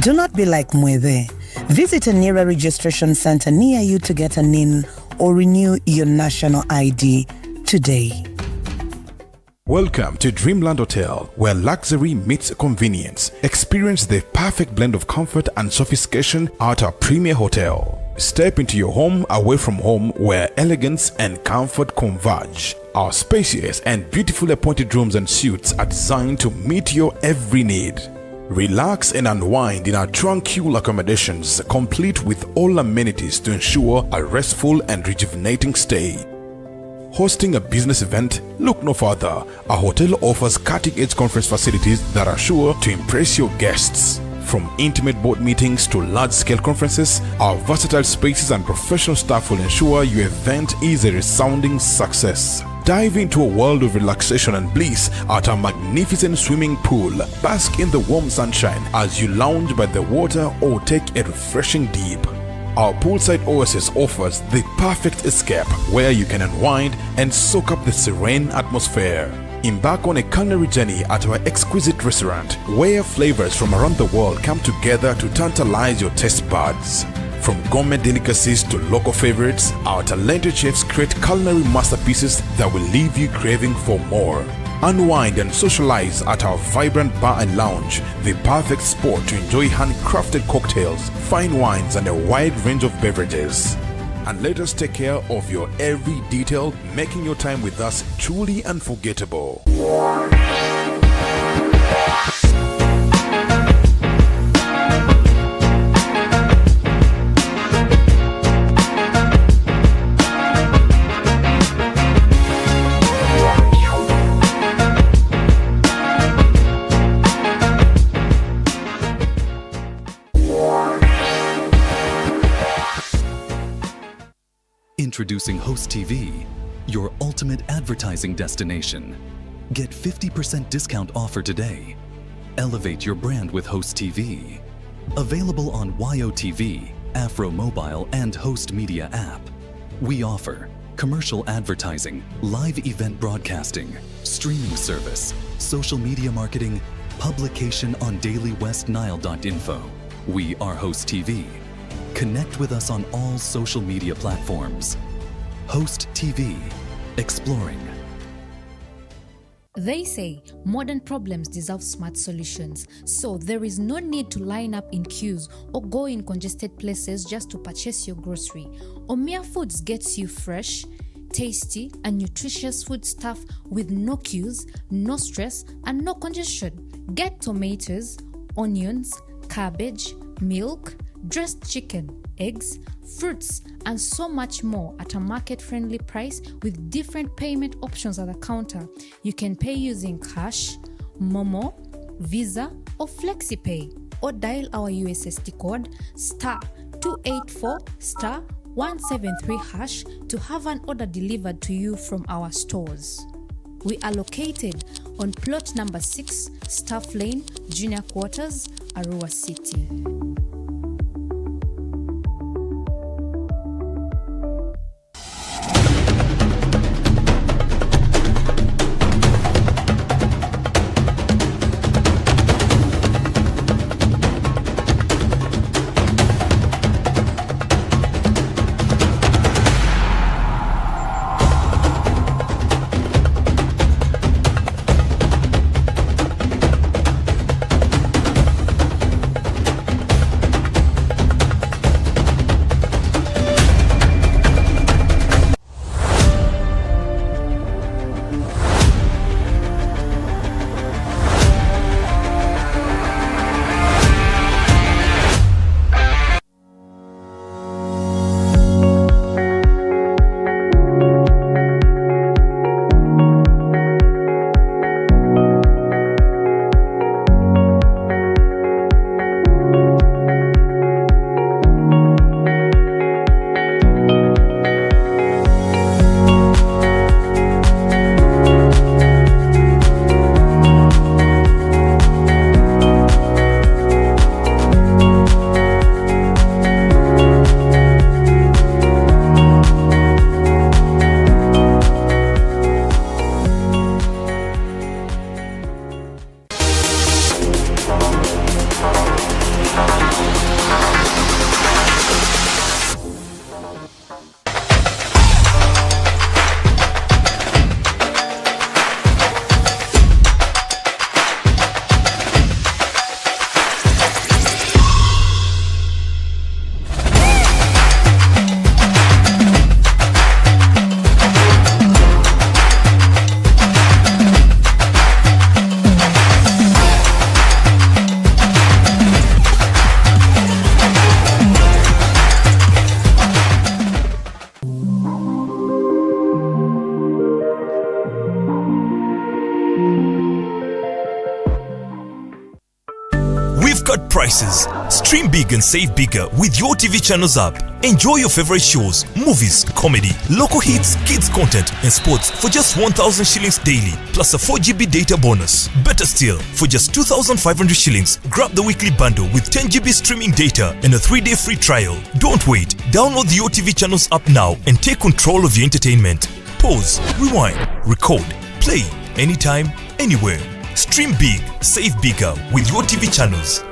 Do not be like Mwede. Visit a NIRA registration center near you to get a NIN or renew your national ID today. Welcome to Dreamland Hotel, where luxury meets convenience. Experience the perfect blend of comfort and sophistication at our premier hotel. Step into your home away from home, where elegance and comfort converge. Our spacious and beautifully appointed rooms and suites are designed to meet your every need. Relax and unwind in our tranquil accommodations, complete with all amenities to ensure a restful and rejuvenating stay. Hosting a business event? Look no further. Our hotel offers cutting-edge conference facilities that are sure to impress your guests. From intimate board meetings to large-scale conferences, our versatile spaces and professional staff will ensure your event is a resounding success. Dive into a world of relaxation and bliss at our magnificent swimming pool. Bask in the warm sunshine as you lounge by the water or take a refreshing dip. Our poolside oasis offers the perfect escape where you can unwind and soak up the serene atmosphere. Embark on a culinary journey at our exquisite restaurant where flavors from around the world come together to tantalize your taste buds. From gourmet delicacies to local favorites, our talented chefs create culinary masterpieces that will leave you craving for more. Unwind and socialize at our vibrant bar and lounge, the perfect spot to enjoy handcrafted cocktails, fine wines and a wide range of beverages. And let us take care of your every detail, making your time with us truly unforgettable. Introducing Host TV, your ultimate advertising destination. Get 50% discount offer today. Elevate your brand with Host TV. Available on YOTV, Afro Mobile, and Host Media app. We offer commercial advertising, live event broadcasting, streaming service, social media marketing, publication on dailywestnile.info. We are Host TV. Connect with us on all social media platforms. Host TV, exploring. They say modern problems deserve smart solutions, so there is no need to line up in queues or go in congested places just to purchase your grocery. Omia Foods gets you fresh, tasty and nutritious food stuff with no queues, no stress and no congestion. Get tomatoes, onions, cabbage, milk, dressed chicken, eggs, fruits, and so much more at a market-friendly price with different payment options at the counter. You can pay using cash, Momo, Visa, or FlexiPay, or dial our USSD code *284*173# to have an order delivered to you from our stores. We are located on plot number 6, Staff Lane, Junior Quarters, Arua City. cut prices. Stream big and save bigger with your TV channels app. Enjoy your favorite shows, movies, comedy, local hits, kids content and sports for just 1,000 shillings daily plus a 4 GB data bonus. Better still, for just 2,500 shillings, grab the weekly bundle with 10 GB streaming data and a 3-day free trial. Don't wait. Download the OTV channels app now and take control of your entertainment. Pause, rewind, record, play anytime, anywhere. Stream big, save bigger with your TV channels.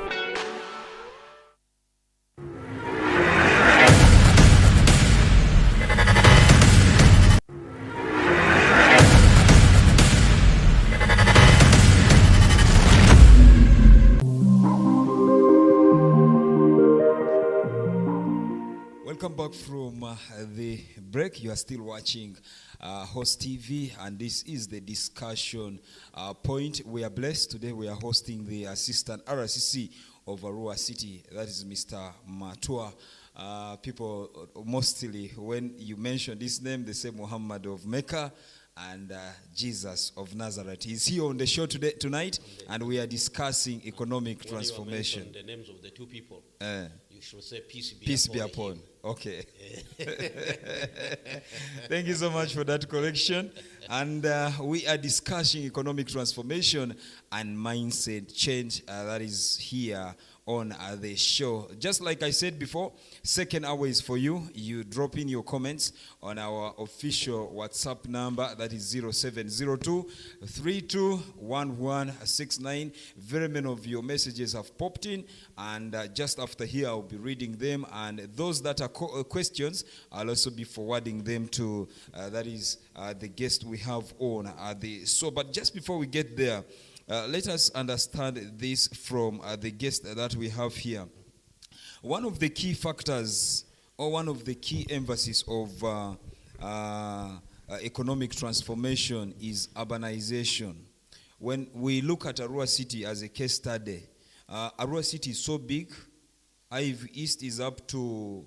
Welcome back from the break. You are still watching Host TV, and this is the discussion point. We are blessed today. We are hosting the Assistant RCC of Arua City. That is Mr. Matua. People mostly, when you mention this name, they say Muhammad of Mecca and Jesus of Nazareth. He's here on the show tonight, and we are discussing economic transformation. The names of the two people. You should say peace be upon him. Okay. Thank you so much for that correction. And we are discussing economic transformation and mindset change that is here on the show. Just like I said before, second hour is for you. You drop in your comments on our official WhatsApp number, that is 0702-321169. Very many of your messages have popped in, and just after here I'll be reading them, and those that are questions, I'll also be forwarding them to the guest we have on the show. But just before we get there, let us understand this from the guest that we have here. One of the key factors, or one of the key emphasis of economic transformation is urbanization. When we look at Arua City as a case study, Arua City is so big. Ive East is up to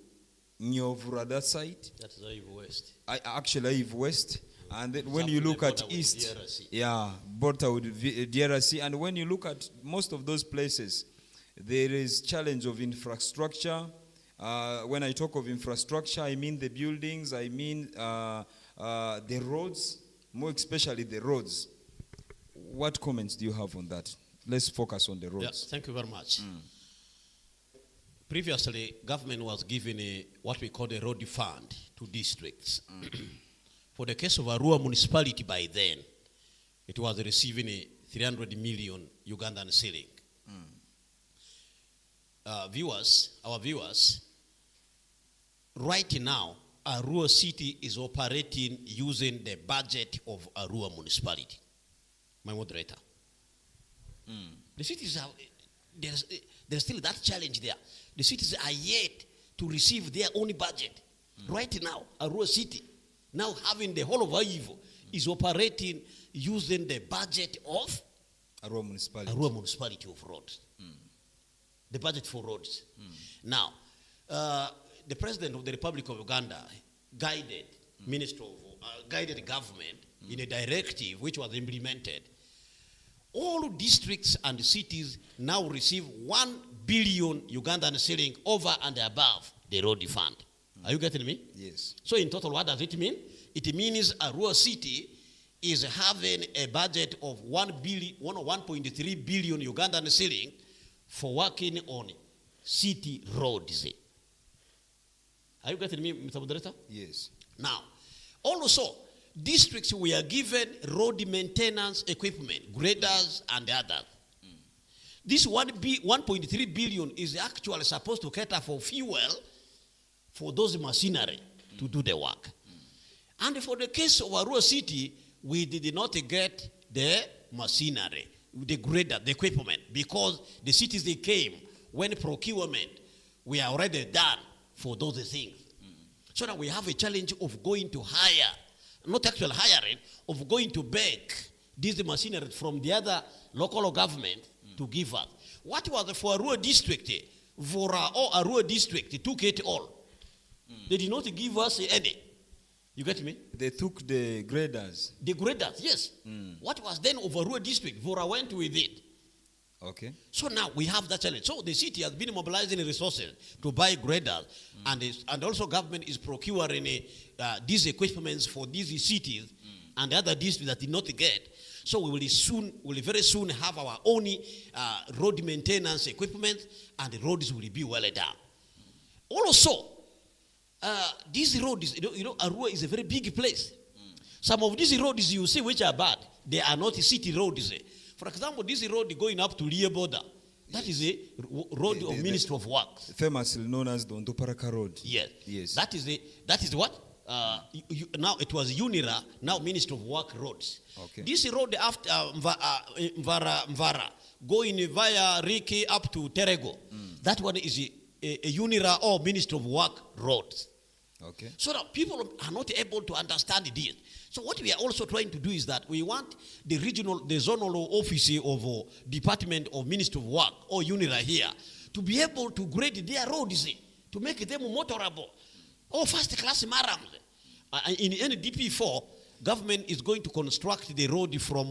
Nyovura, that side. That's Ive West. Actually, Ive West. And then when you look at East, border with DRC, and when you look at most of those places, there is challenge of infrastructure. When I talk of infrastructure, I mean the buildings, I mean the roads, more especially the roads. What comments do you have on that? Let's focus on the roads. Yeah, thank you very much. Previously, government was given what we call the road fund to districts. For the case of Arua municipality by then, it was receiving 300 million Ugandan shilling. Our viewers, right now, Arua City is operating using the budget of Arua municipality. My moderator. The cities are, there's still that challenge there. The cities are yet to receive their own budget. Right now, Arua City, now having the whole of Ivo, is operating using the budget of Arua municipality of roads. The budget for roads. Now, the President of the Republic of Uganda guided guided government in a directive which was implemented. All districts and cities now receive 1 billion Ugandan shilling over and above the road fund. Are you getting me? Yes. So in total, what does it mean? It means Arua City is having a budget of 1.3 billion Ugandan shilling for working on city roads. Are you getting me, Mr. Moderator? Yes. Now, also, districts were given road maintenance equipment, graders and others. This 1.3 billion is actually supposed to cater for fuel for those machinery to do the work. And for the case of Arua City, we did not get the machinery, the grader, the equipment, because the cities they came when procurement we are already done for those things. So now we have a challenge of going to hire, not actually hiring, of going to beg this machinery from the other local government to give us. What was for Arua district? For Arua district, took it all. They did not give us any. You get me? They took the graders. The graders, yes. What was then of Arua district? Vora went with it. Okay. So now we have that challenge. So the city has been mobilizing resources to buy graders, and also government is procuring these equipments for these cities and other districts that did not get. So we will very soon have our own road maintenance equipment, and the roads will be well done. Also, these roads, Arua is a very big place. Some of these roads you see which are bad, they are not city roads. For example, this road going up to Lie border, that is a road of Ministry of Works. Famously known as the Ontoparaka Road. Yes. Yes. That is what? Now it was UNIRA, now Ministry of Work Roads. Okay. This road after Mvara, going via Riki up to Terego, that one is a UNIRA or Ministry of Work Roads. Okay. So that people are not able to understand this. So what we are also trying to do is that we want the zonal office of Department of Ministry of Work or UNIRA here to be able to grade their roads to make them motorable. Or first-class marams. In NDP4, government is going to construct the road from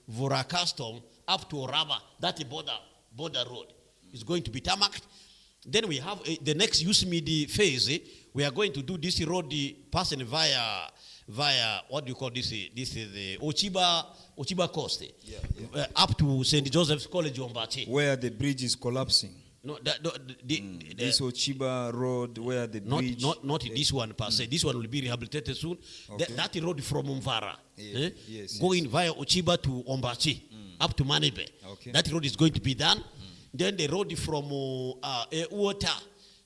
Vora Custom up to Oraba. That border road is going to be tarmacked. Then we have the next USMID phase. We are going to do this road passing via what do you call this? This is the Ochiba Coast. Up to St. Joseph's College, Ombati. Where the bridge is collapsing. No, this Ochiba Road, where the bridge... Not this one per se. This one will be rehabilitated soon. Okay. That road from Mvara, Yes, going via Ochiba to Ombachi, up to Manebe. Okay. That road is going to be done. Then the road from Uota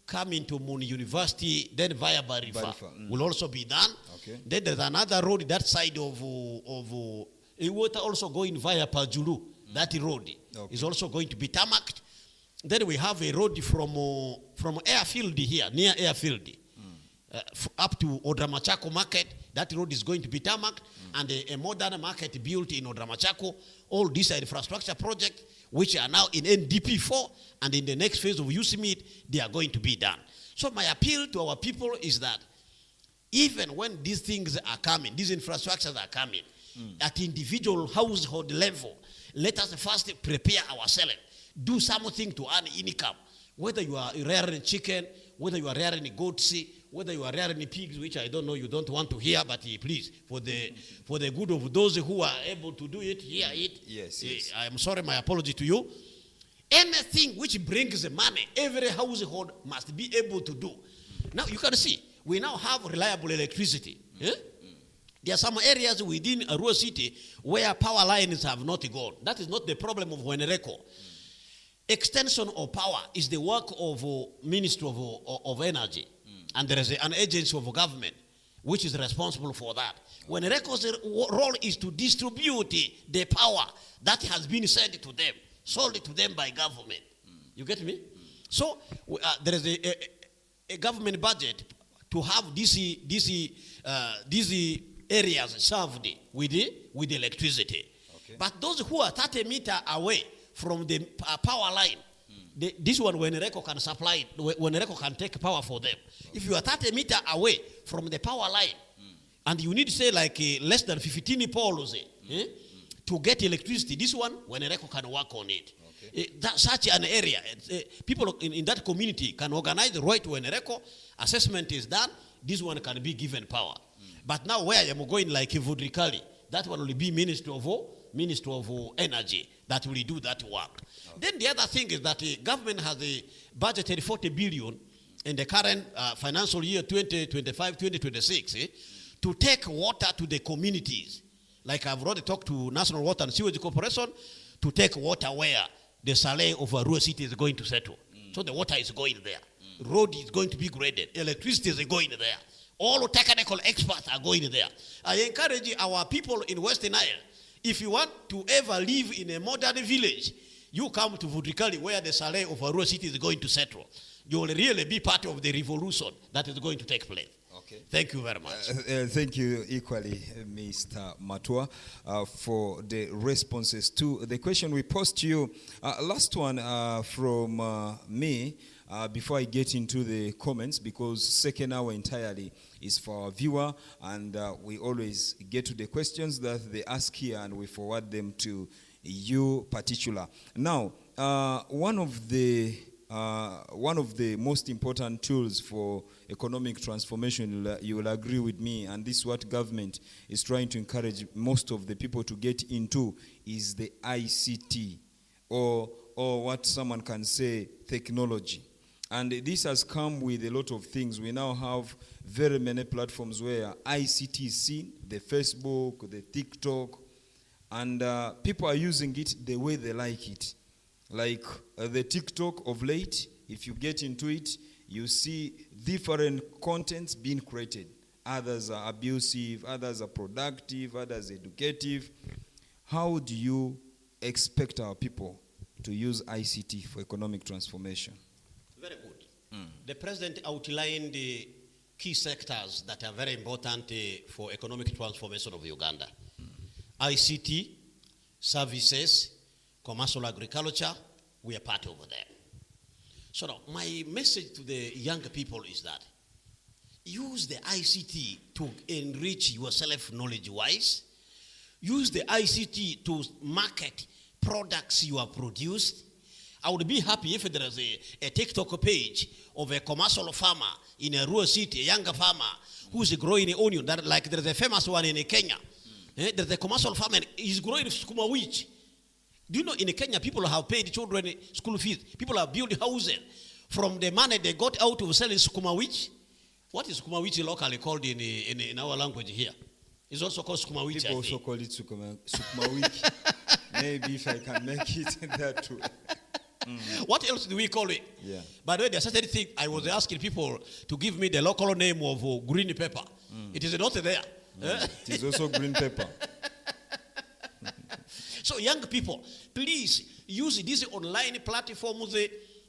coming to Moon University, then via Barifa, will also be done. Okay. Then there's another road that side of Uota also going via Pajulu. That road is also going to be tarmacked. Then we have a road from Airfield here, near Airfield, up to Odramachako Market. That road is going to be tarmacked, and a modern market built in Odramachako. All these are infrastructure projects which are now in NDP4, and in the next phase of USMID, they are going to be done. So my appeal to our people is that even when these things are coming, these infrastructures are coming, at individual household level, let us first prepare ourselves. Do something to earn income. Whether you are rearing chicken, whether you are rearing goats, whether you are rearing pigs, which I don't know, you don't want to hear, but please, for the good of those who are able to do it, hear it. Yes. I'm sorry, my apology to you. Anything which brings money, every household must be able to do. Now, you can see, we now have reliable electricity. There are some areas within Arua City where power lines have not gone. That is not the problem of Wenereko. Extension of power is the work of Ministry of Energy, and there is an agency of government which is responsible for that. When Reko's role is to distribute the power that has been sent to them, sold to them by government. You get me? So there is a government budget to have these areas served with electricity. Okay. But those who are 30 meters away from the power line, this one, when Reko can supply it, when Reko can take power for them. If you are 30 meters away from the power line, and you need, say, like less than 15 poles to get electricity, this one, when Reko can work on it. Okay. Such an area, people in that community can organize right when Reko assessment is done, this one can be given power. But now where I am going, like Vodrikali, that one will be Ministry of Energy that will do that work. Okay. Then the other thing is that the government has budgeted 40 billion in the current financial year 2025-2026 to take water to the communities. Like I've already talked to National Water and Sewage Corporation to take water where the Saleh of Arua City is going to settle. So the water is going there. Road is going to be graded. Electricity is going there. All technical experts are going there. I encourage our people in Western Nile, if you want to ever live in a modern village, you come to Vudrikali where the Saleh of Arua City is going to settle. You will really be part of the revolution that is going to take place. Okay. Thank you very much. Thank you equally, Mr. Matua, for the responses to the question we posed to you. Last one from me, before I get into the comments, because second hour entirely is for our viewer, and we always get to the questions that they ask here and we forward them to you particular. Now, one of the most important tools for economic transformation, you will agree with me, and this is what government is trying to encourage most of the people to get into, is the ICT, or what someone can say, technology. And this has come with a lot of things. We now have very many platforms where ICT is seen, the Facebook, the TikTok, and people are using it the way they like it. Like the TikTok of late, if you get into it, you see different contents being created. Others are abusive, others are productive, others educative. How do you expect our people to use ICT for economic transformation? Very good. The president outlined the key sectors that are very important for economic transformation of Uganda. ICT, services, commercial agriculture, we are part of them. So now, my message to the younger people is that use the ICT to enrich yourself knowledge-wise. Use the ICT to market products you have produced. I would be happy if there is a TikTok page of a commercial farmer in a rural city, a younger farmer, who's growing an onion. Like there's a famous one in Kenya. There's a commercial farmer, he's growing sukuma wiki. Do you know in Kenya, people have paid children school fees. People have built houses from the money they got out of selling sukuma wiki. What is sukuma wiki locally called in our language here? It's also called sukuma wiki. People also call it sukuma wiki. Maybe if I can make it that way. What else do we call it? Yeah. By the way, there's certain thing I was asking people to give me the local name of green pepper. It is not there. It is also green pepper. So young people, please use these online platforms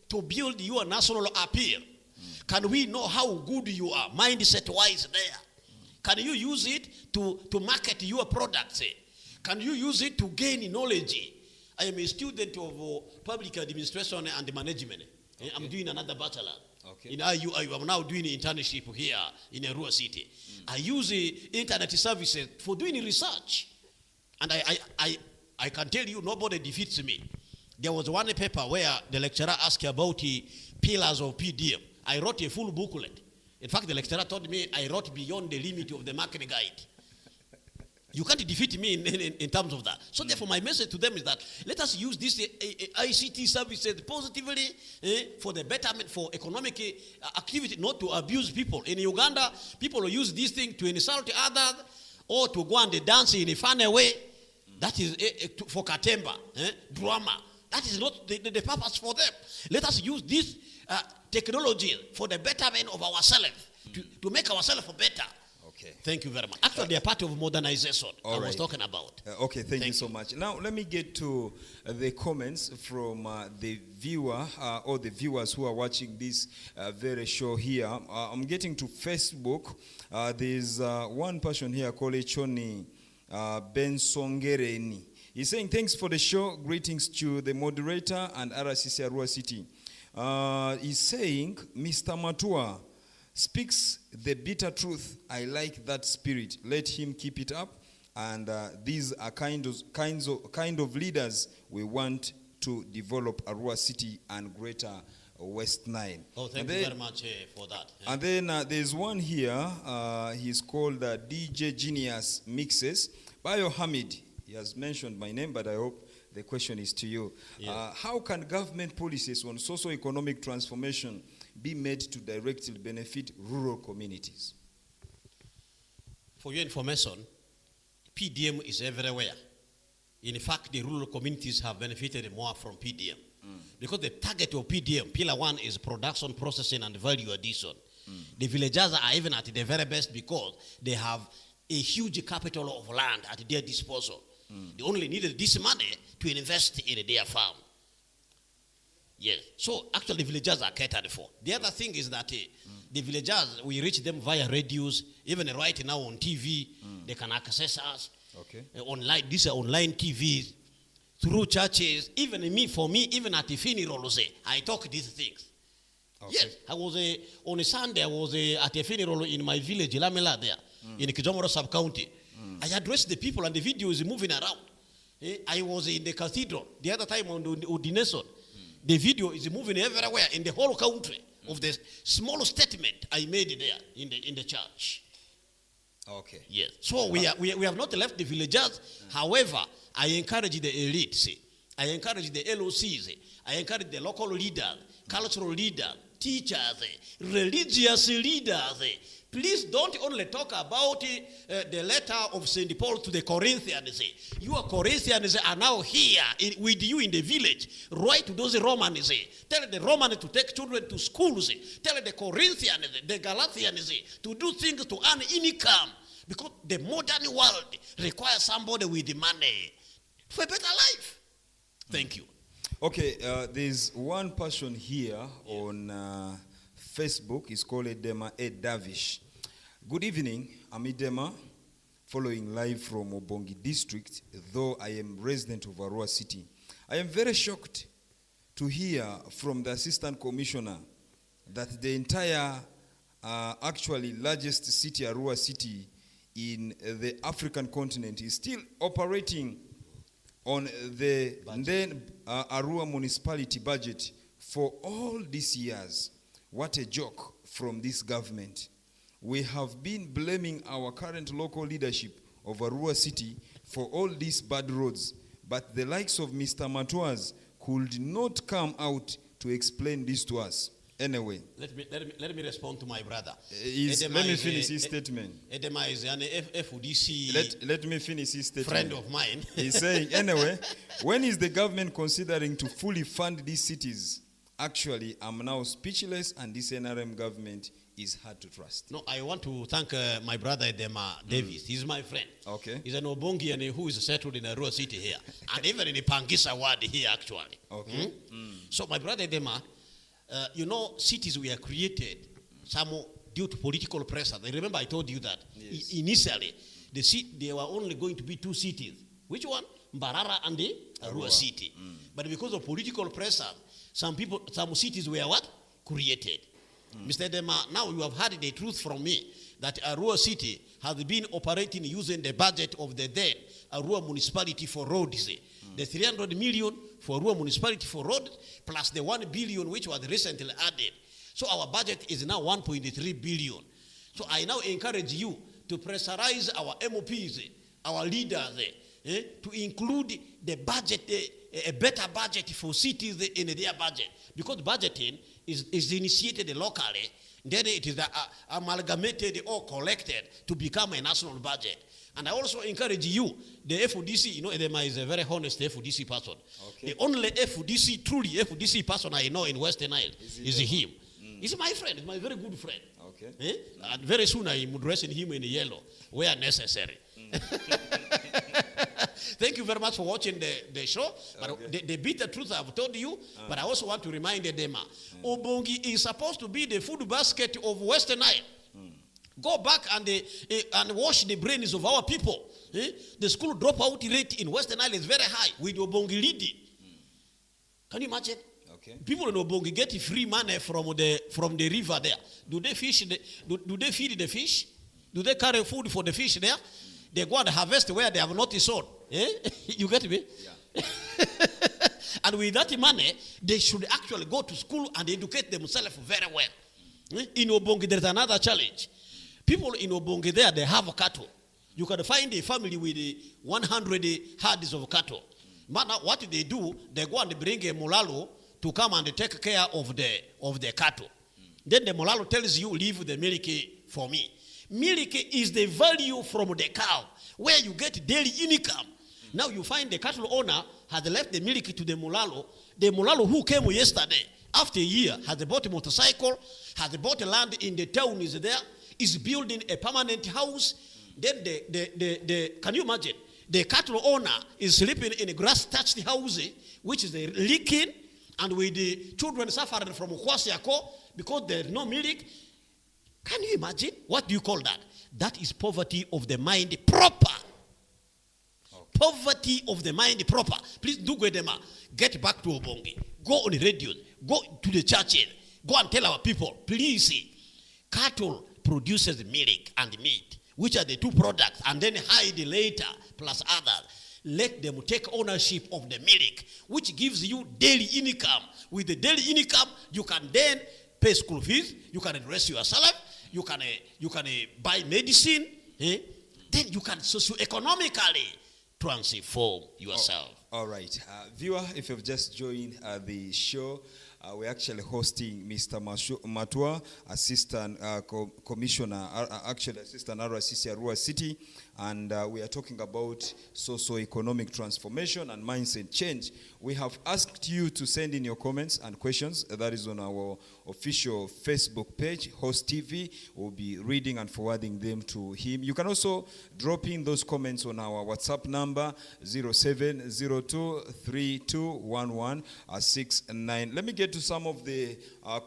to build your national appeal. Can we know how good you are, mindset-wise there? Can you use it to market your products? Can you use it to gain knowledge? I am a student of public administration and management. Okay. I'm doing another bachelor. Okay. In IU, I'm now doing internship here in a rural city. I use internet services for doing research. And I can tell you, nobody defeats me. There was one paper where the lecturer asked about the pillars of PDM. I wrote a full booklet. In fact, the lecturer told me I wrote beyond the limit of the market guide. You can't defeat me in terms of that. So therefore, my message to them is that let us use this ICT services positively for the betterment, for economic activity, not to abuse people. In Uganda, people use this thing to insult others or to go and dance in a funny way. That is for katemba, drama. That is not the purpose for them. Let us use this technology for the betterment of ourselves, to make ourselves better. Okay. Thank you very much. Actually, they are part of modernization I was talking about. Okay, thank you so much. Now, let me get to the comments from the viewer or the viewers who are watching this very show here. I'm getting to Facebook. There's one person here called Echoni Bensongereni. He's saying, thanks for the show. Greetings to the moderator and RCC Arua City. He's saying, Mr. Matua speaks the bitter truth. I like that spirit. Let him keep it up. And these are kind of leaders we want to develop Arua City and Greater West Nile. Oh, thank you very much for that. And then there's one here. He's called DJ Genius Mixes. Bayo Hamid. He has mentioned my name, but I hope the question is to you. Yeah. How can government policies on socio-economic transformation be made to directly benefit rural communities? For your information, PDM is everywhere. In fact, the rural communities have benefited more from PDM. Because the target of PDM, Pillar 1, is production, processing, and value addition. The villagers are even at the very best because they have a huge capital of land at their disposal. They only needed this money to invest in their farm. Yes. So actually the villagers are catered for. The other thing is that the villagers, we reach them via radios, even right now on TV, they can access us. Okay. Online, these are online TVs, through churches, even for me, even at the funeral, I talk these things. Okay. Yes. I was on a Sunday, I was at a funeral in my village, Lamela there, in Kijomoro sub-county. I addressed the people and the video is moving around. I was in the cathedral the other time on the ordination. The video is moving everywhere in the whole country of the small statement I made there in the church. Okay. Yes. So we have not left the villagers. However, I encourage the elites. I encourage the LOCs. I encourage the local leaders, cultural leaders, teachers, religious leaders. Please don't only talk about the letter of St. Paul to the Corinthians. Your Corinthians are now here with you in the village. Write to those Romans. Tell the Romans to take children to schools. Tell the Corinthians, the Galatians to do things to earn income. Because the modern world requires somebody with money for a better life. Thank you. Okay, there's one person here on Facebook. It's called Edema Ed Davish. Good evening, I'm Edema, following live from Obongi district, though I am resident of Arua City. I am very shocked to hear from the Assistant Commissioner that the entire, actually largest city, Arua City, in the African continent is still operating on the then Arua municipality budget for all these years. What a joke from this government. We have been blaming our current local leadership of Arua City for all these bad roads, but the likes of Mr. Matuaz could not come out to explain this to us. Anyway, let me respond to my brother. Let me finish his statement. Edema is an FUDC let me finish his statement. friend of mine. He's saying, anyway, when is the government considering to fully fund these cities? Actually, I'm now speechless, and this NRM government is hard to trust. No, I want to thank my brother Edema Davis. He's my friend. Okay. He's an Obongian who is settled in Arua City here. And even in the Pangisa ward here, actually. Okay. So my brother Edema, you know, cities were created some due to political pressure. Remember I told you that initially there were only going to be two cities. Which one? Mbarara and the Arua City. But because of political pressure, some cities were what? Created. Mr. Edema, now you have heard the truth from me that Arua City has been operating using the budget of the then Arua municipality for roads. The 300 million for Arua municipality for roads plus the 1 billion which was recently added. So our budget is now 1.3 billion. So I now encourage you to pressurize our MOPs, our leaders, to include the budget, a better budget for cities in their budget. Because budgeting is initiated locally, then it is amalgamated or collected to become a national budget. And I also encourage you, the FUDC, you know, Edema is a very honest FUDC person. Okay. The only truly FUDC person I know in Western Isle is him. He's my friend, he's my very good friend. Okay. And very soon I am dressing him in yellow, where necessary. Thank you very much for watching the show. But the bitter truth I've told you, but I also want to remind Edema, Obongi is supposed to be the food basket of Western Isle. Go back and wash the brains of our people. The school dropout rate in Western Isle is very high with Obongi leading. Can you imagine? Okay. People in Obongi get free money from the river there. Do they do they feed the fish? Do they carry food for the fish there? They go and harvest where they have not sown. You get me? Yeah. And with that money, they should actually go to school and educate themselves very well. In Obongi, there's another challenge. People in Obongi there, they have cattle. You can find a family with 100 herds of cattle. But now what they do, they go and bring a mulalo to come and take care of the cattle. Then the mulalo tells you, leave the milk for me. Milk is the value from the cow, where you get daily income. Now you find the cattle owner has left the milk to the mulalo. The mulalo who came yesterday, after a year, has bought a motorcycle, has bought land in the town, is there, is building a permanent house. Then can you imagine? The cattle owner is sleeping in a grass-thatched house, which is leaking, and with the children suffering from kwasiako because there's no milk. Can you imagine? What do you call that? That is poverty of the mind proper. Okay. Poverty of the mind proper. Please do go Edema. Get back to Obongi. Go on the radio. Go to the churches. Go and tell our people, please see, cattle produces milk and meat, which are the two products, and then hide later plus others. let them take ownership of the milk, which gives you daily income. With the daily income, you can then pay school fees, you can address yourself, you can buy medicine, then you can socio-economically transform yourself. All right. Viewer, if you've just joined the show, we're actually hosting Mr. Matua, Assistant Commissioner, actually Assistant RCC Arua City, and we are talking about socio-economic transformation and mindset change. We have asked you to send in your comments and questions. That is on our official Facebook page, Host TV. We'll be reading and forwarding them to him. You can also drop in those comments on our WhatsApp number, 0702321169. Let me get to some of the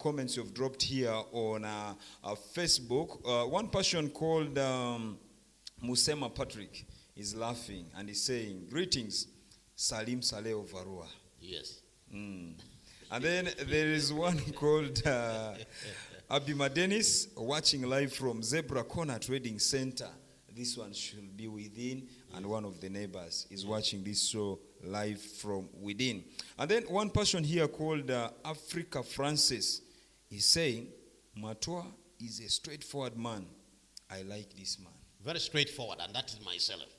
comments you've dropped here on Facebook. One person called Musema Patrick is laughing and he's saying, "Greetings, Salim Saleh of Arua." Yes. And then there is one called Abima Dennis, watching live from Zebra Corner Trading Center. This one should be within, and one of the neighbors is watching this show live from within. And then one person here called Africa Francis is saying, "Matua is a straightforward man. I like this man." Very straightforward, and that is myself.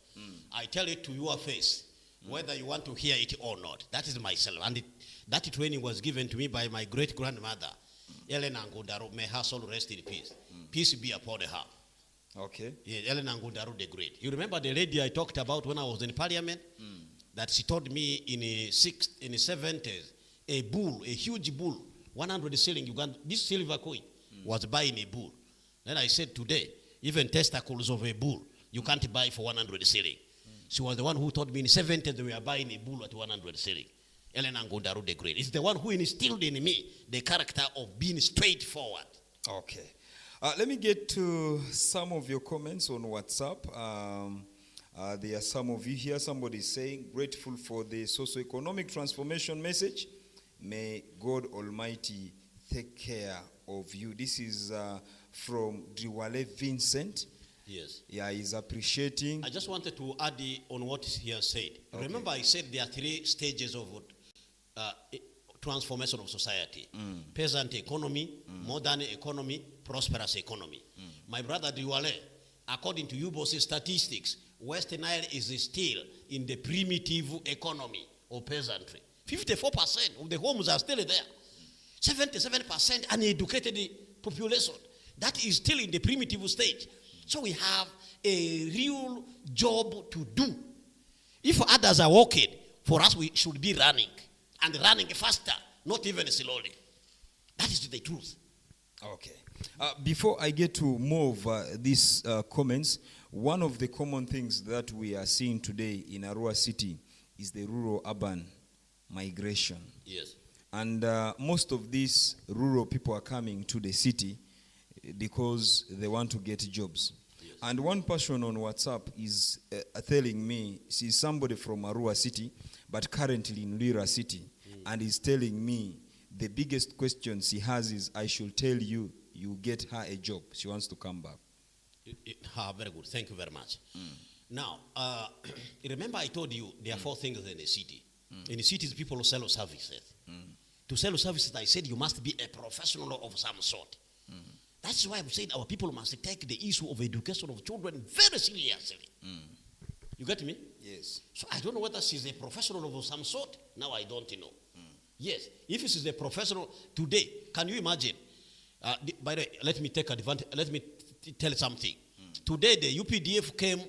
I tell it to your face, whether you want to hear it or not. That is myself. And that training was given to me by my great-grandmother, Elena Ngundaru. May her soul rest in peace. Peace be upon her. Okay. Yeah, Elena Ngundaru the Great. You remember the lady I talked about when I was in parliament? That she told me in the 70s, a bull, a huge bull, 100 shilling Uganda, this silver coin, was buying a bull. Then I said, today, even testicles of a bull, you can't buy for 100 shilling. She was the one who told me in the 70s they were buying a bull at 100 shilling. Elena Ngundaru the Great. It's the one who instilled in me the character of being straightforward. Okay. Let me get to some of your comments on WhatsApp. There are some of you here. Somebody is saying, "Grateful for the socio-economic transformation message. May God Almighty take care of you." This is from Driwale Vincent. Yes. Yeah, he's appreciating. I just wanted to add on what he has said. Okay. Remember, I said there are 3 stages of transformation of society. Peasant economy, modern economy, prosperous economy. My brother Driwale, according to UBOS statistics, West Nile is still in the primitive economy of peasantry. 54% of the homes are still there. 77% uneducated population. That is still in the primitive stage. So we have a real job to do. If others are walking, for us we should be running. And running faster, not even slowly. That is the truth. Okay. Before I get to more of these comments, one of the common things that we are seeing today in Arua City is the rural-urban migration. Yes. And most of these rural people are coming to the city because they want to get jobs. Yes. And one person on WhatsApp is telling me, she's somebody from Arua City, but currently in Lira City, and he's telling me the biggest question she has is, "I should tell you, you get her a job. She wants to come back." Very good. Thank you very much. Now, remember I told you there are 4 things in the city. In the cities, people sell services. To sell services, I said you must be a professional of some sort. That's why I'm saying our people must take the issue of education of children very seriously. You get me? Yes. So I don't know whether she's a professional of some sort. Now I don't know. Yes. If she's a professional today, can you imagine? By the way, let me take advantage. Let me tell something. Today the UPDF came